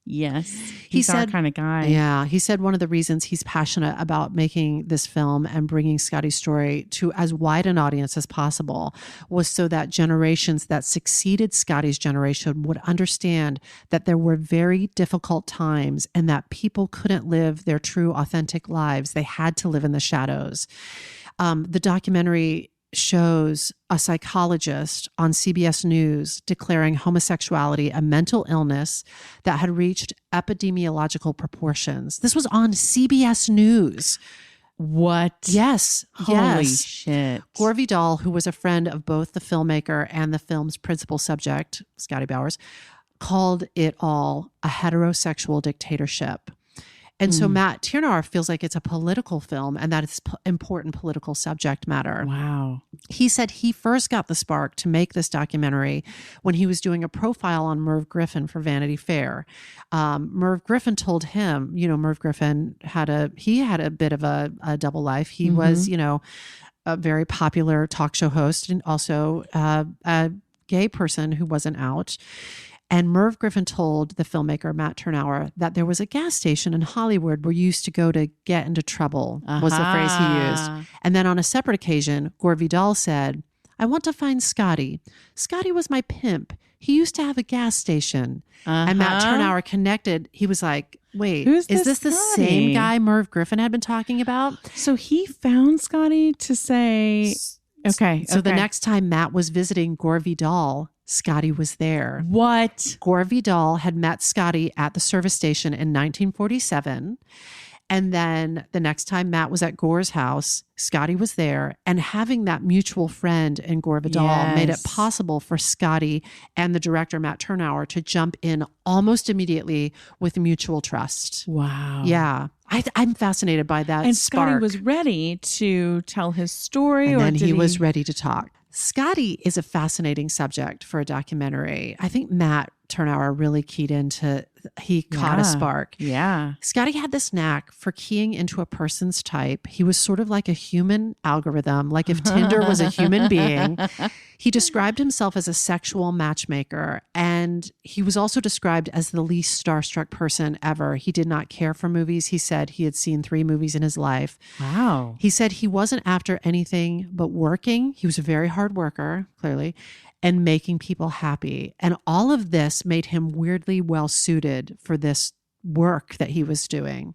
Yes. He He's our said, kind of guy. Yeah. He said one of the reasons he's passionate about making this film and bringing Scotty's story to as wide an audience as possible was so that generations that succeeded Scotty's generation would understand that there were very difficult times and that people couldn't live their true, authentic lives. They had to live in the shadows. The documentary shows a psychologist on CBS News declaring homosexuality a mental illness that had reached epidemiological proportions. This was on CBS News. What? Yes. Holy shit. Gore Vidal, who was a friend of both the filmmaker and the film's principal subject, Scotty Bowers, called it all a heterosexual dictatorship. And so Matt Tyrnauer feels like it's a political film and that it's important political subject matter. Wow. He said he first got the spark to make this documentary when he was doing a profile on Merv Griffin for Vanity Fair. Merv Griffin told him, Merv Griffin had a bit of a double life. He was, a very popular talk show host and also a gay person who wasn't out. And Merv Griffin told the filmmaker, Matt Tyrnauer, that there was a gas station in Hollywood where you used to go to get into trouble, was the phrase he used. And then on a separate occasion, Gore Vidal said, I want to find Scotty. Scotty was my pimp. He used to have a gas station. And Matt Tyrnauer connected. He was like, wait, is this the same guy Merv Griffin had been talking about? So he found Scotty to say, okay. So the next time Matt was visiting Gore Vidal, Scotty was there. What? Gore Vidal had met Scotty at the service station in 1947. And then the next time Matt was at Gore's house, Scotty was there. And having that mutual friend in Gore Vidal made it possible for Scotty and the director, Matt Tyrnauer, to jump in almost immediately with mutual trust. Wow. Yeah. I'm fascinated by that. And spark. Scotty was ready to tell his story. And then he was ready to talk. Scotty is a fascinating subject for a documentary. I think Matt Tyrnauer really keyed into, he caught a spark. Yeah. Scotty had this knack for keying into a person's type. He was sort of like a human algorithm, like if Tinder was a human being. He described himself as a sexual matchmaker, and he was also described as the least starstruck person ever. He did not care for movies. He said he had seen 3 movies in his life. Wow. He said he wasn't after anything but working. He was a very hard worker, clearly, and making people happy. And all of this made him weirdly well suited for this work that he was doing.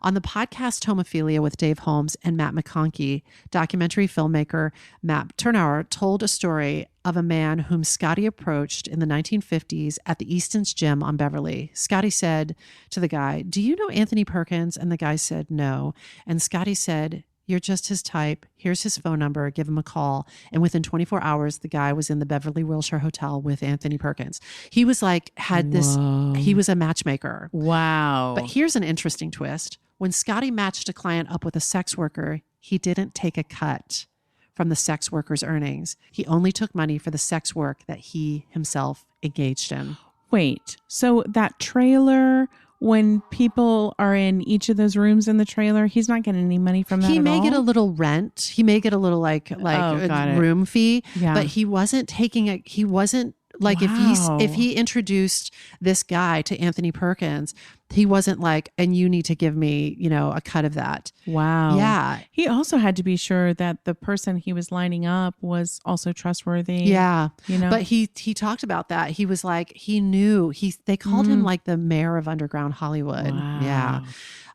On the podcast Homophilia with Dave Holmes and Matt McConkey, documentary filmmaker Matt Tyrnauer told a story of a man whom Scotty approached in the 1950s at the Easton's Gym on Beverly. Scotty said to the guy, "Do you know Anthony Perkins?" And the guy said, "No." And Scotty said, "You're just his type. Here's his phone number. Give him a call." And within 24 hours, the guy was in the Beverly Wilshire Hotel with Anthony Perkins. He was like, he was a matchmaker. Wow. But here's an interesting twist. When Scotty matched a client up with a sex worker, he didn't take a cut from the sex worker's earnings. He only took money for the sex work that he himself engaged in. Wait, so that trailer when people are in each of those rooms in the trailer, he's not getting any money from that He at may all? get a little rent. He may get a little like got a it. room fee, Yeah. but he wasn't he wasn't like Wow. if he introduced this guy to Anthony Perkins, he wasn't like, and you need to give me, a cut of that. Wow. Yeah. He also had to be sure that the person he was lining up was also trustworthy. Yeah. You know? But he talked about that. He was like, he knew they called him like the mayor of underground Hollywood. Wow. Yeah.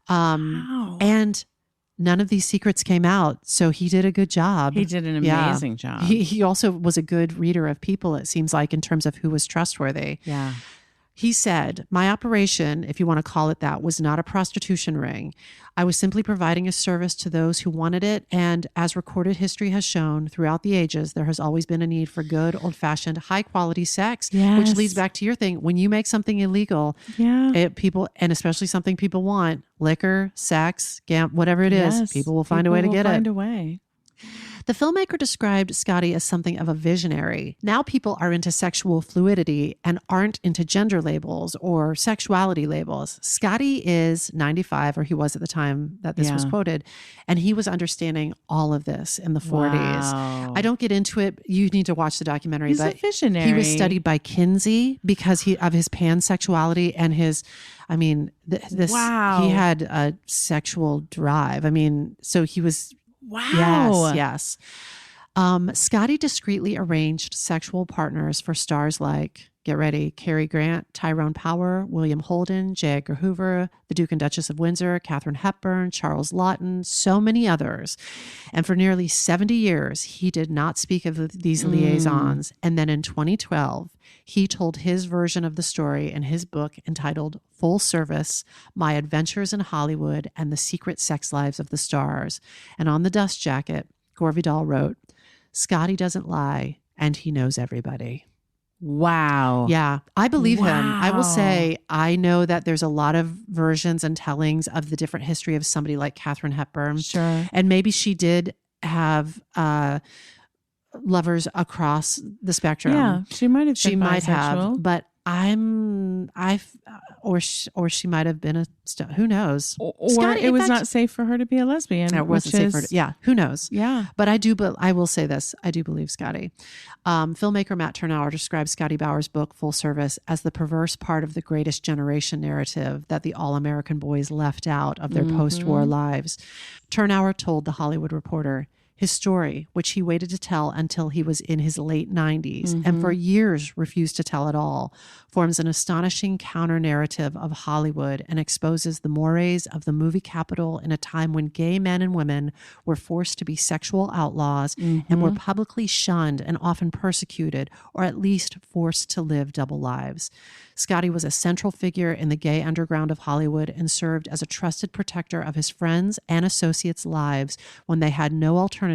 Wow. And none of these secrets came out. So he did a good job. He did an amazing job. He also was a good reader of people, it seems like, in terms of who was trustworthy. Yeah. He said, my operation, if you want to call it that, was not a prostitution ring. I was simply providing a service to those who wanted it. And as recorded history has shown, throughout the ages, there has always been a need for good, old-fashioned, high-quality sex, which leads back to your thing. When you make something illegal, people, and especially something people want, liquor, sex, whatever it is, people will find a way to get it. Find a way. The filmmaker described Scotty as something of a visionary. Now people are into sexual fluidity and aren't into gender labels or sexuality labels. Scotty is 95, or he was at the time that this was quoted, and he was understanding all of this in the 40s. Wow. I don't get into it. You need to watch the documentary. He's but a visionary. He was studied by Kinsey because of his pansexuality and his, he had a sexual drive. So he was... Wow. Yes. Scotty discreetly arranged sexual partners for stars like, get ready, Cary Grant, Tyrone Power, William Holden, J. Edgar Hoover, the Duke and Duchess of Windsor, Katherine Hepburn, Charles Lawton, so many others. And for nearly 70 years, he did not speak of these liaisons. And then in 2012, he told his version of the story in his book entitled Full Service, My Adventures in Hollywood and the Secret Sex Lives of the Stars. And on the dust jacket, Gore Vidal wrote, Scotty doesn't lie, and he knows everybody. Wow. Yeah, I believe him. I will say, I know that there's a lot of versions and tellings of the different history of somebody like Katherine Hepburn. Sure. And maybe she did have lovers across the spectrum. Yeah, she might have been She might bisexual. have, but or she might have been who knows? Or Scotty, it was not safe for her to be a lesbian. It wasn't safe for who knows? Yeah. But I will say this. I do believe Scotty. Filmmaker Matt Turnauer describes Scotty Bowers' book, Full Service, as the perverse part of the Greatest Generation narrative that the all-American boys left out of their post-war lives. Turnauer told The Hollywood Reporter, his story, which he waited to tell until he was in his late 90s and for years refused to tell at all, forms an astonishing counter-narrative of Hollywood and exposes the mores of the movie capital in a time when gay men and women were forced to be sexual outlaws and were publicly shunned and often persecuted, or at least forced to live double lives. Scotty was a central figure in the gay underground of Hollywood and served as a trusted protector of his friends' and associates' lives when they had no alternatives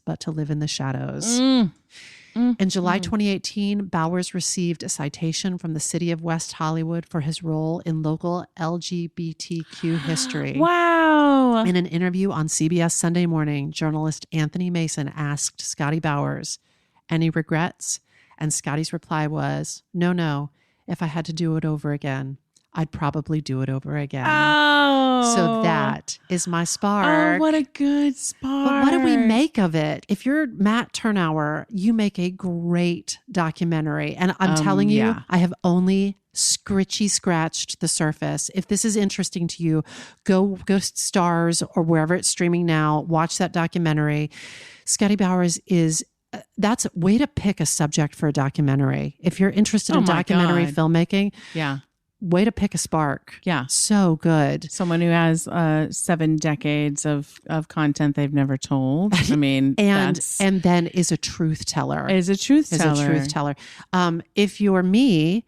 but to live in the shadows. In July 2018, Bowers received a citation from the city of West Hollywood for his role in local LGBTQ history. Wow. In an interview on CBS Sunday Morning, journalist Anthony Mason asked Scotty Bowers, any regrets? And Scotty's reply was, no. If I had to do it over again, I'd probably do it over again. Oh. So that is my spark. Oh, what a good spark. But what do we make of it? If you're Matt Turnauer, you make a great documentary. And I'm telling you, I have only scratched the surface. If this is interesting to you, go Stars or wherever it's streaming now, watch that documentary. Scotty Bowers is... that's a way to pick a subject for a documentary. If you're interested in documentary filmmaking, way to pick a spark. Yeah. So good. Someone who has 7 decades of content they've never told. I mean, and then is a truth teller. If you're me,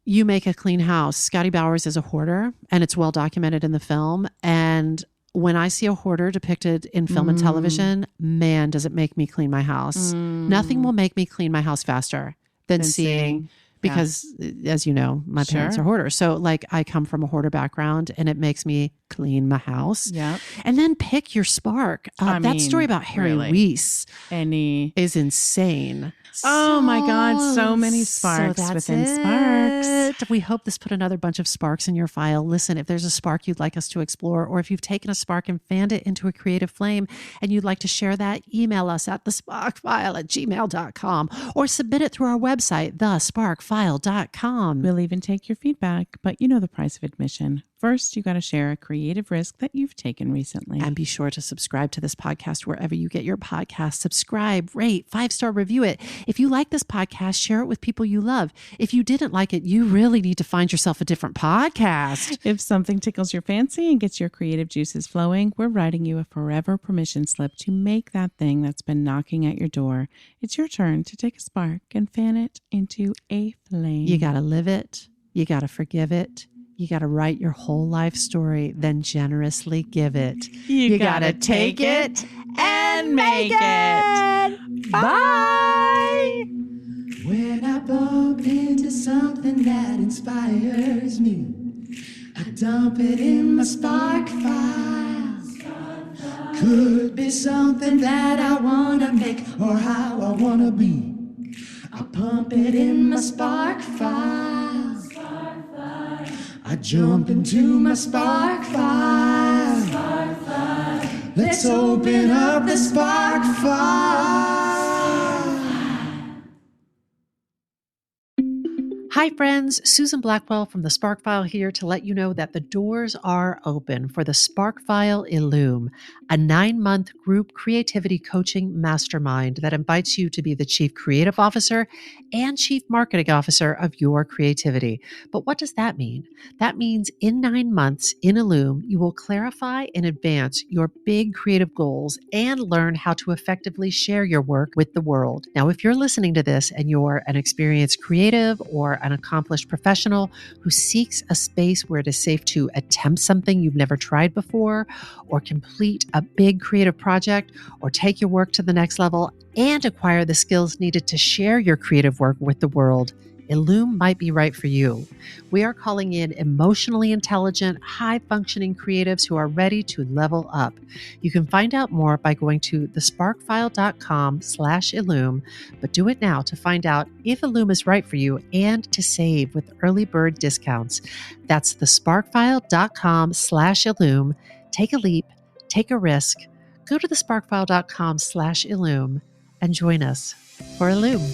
you make a clean house. Scotty Bowers is a hoarder, and it's well documented in the film. And when I see a hoarder depicted in film and television, man, does it make me clean my house. Nothing will make me clean my house faster than seeing, because as you know, my parents are hoarders. So like I come from a hoarder background and it makes me clean my house. Yep. And then pick your spark. That story about Harry really. Weiss is insane. Oh my God, so many sparks within sparks. We hope this put another bunch of sparks in your file. Listen, if there's a spark you'd like us to explore, or if you've taken a spark and fanned it into a creative flame and you'd like to share that, email us at thesparkfile@gmail.com or submit it through our website, thesparkfile.com. We'll even take your feedback, but you know the price of admission. First, you got to share a creative risk that you've taken recently. And be sure to subscribe to this podcast wherever you get your podcast. Subscribe, rate, 5-star review it. If you like this podcast, share it with people you love. If you didn't like it, you really need to find yourself a different podcast. If something tickles your fancy and gets your creative juices flowing, we're writing you a forever permission slip to make that thing that's been knocking at your door. It's your turn to take a spark and fan it into a flame. You got to live it. You got to forgive it. You got to write your whole life story, then generously give it. You got to take it and make it. Bye. When I bump into something that inspires me, I dump it in my spark file. Could be something that I want to make or how I want to be. I pump it in my spark file. I jump into my spark file. Let's open up the spark file. Hi, friends. Susan Blackwell from the Spark File here to let you know that the doors are open for the Spark File Illume, a 9-month group creativity coaching mastermind that invites you to be the chief creative officer and chief marketing officer of your creativity. But what does that mean? That means in 9 months in Illume, you will clarify and advance your big creative goals and learn how to effectively share your work with the world. Now, if you're listening to this and you're an experienced creative or an accomplished professional who seeks a space where it is safe to attempt something you've never tried before, or complete a big creative project, or take your work to the next level and acquire the skills needed to share your creative work with the world, Illume might be right for you. We are calling in emotionally intelligent, high-functioning creatives who are ready to level up. You can find out more by going to thesparkfile.com/Illume, but do it now to find out if Illume is right for you and to save with early bird discounts. That's thesparkfile.com/Illume. Take a leap, take a risk, go to thesparkfile.com/Illume and join us for Illume.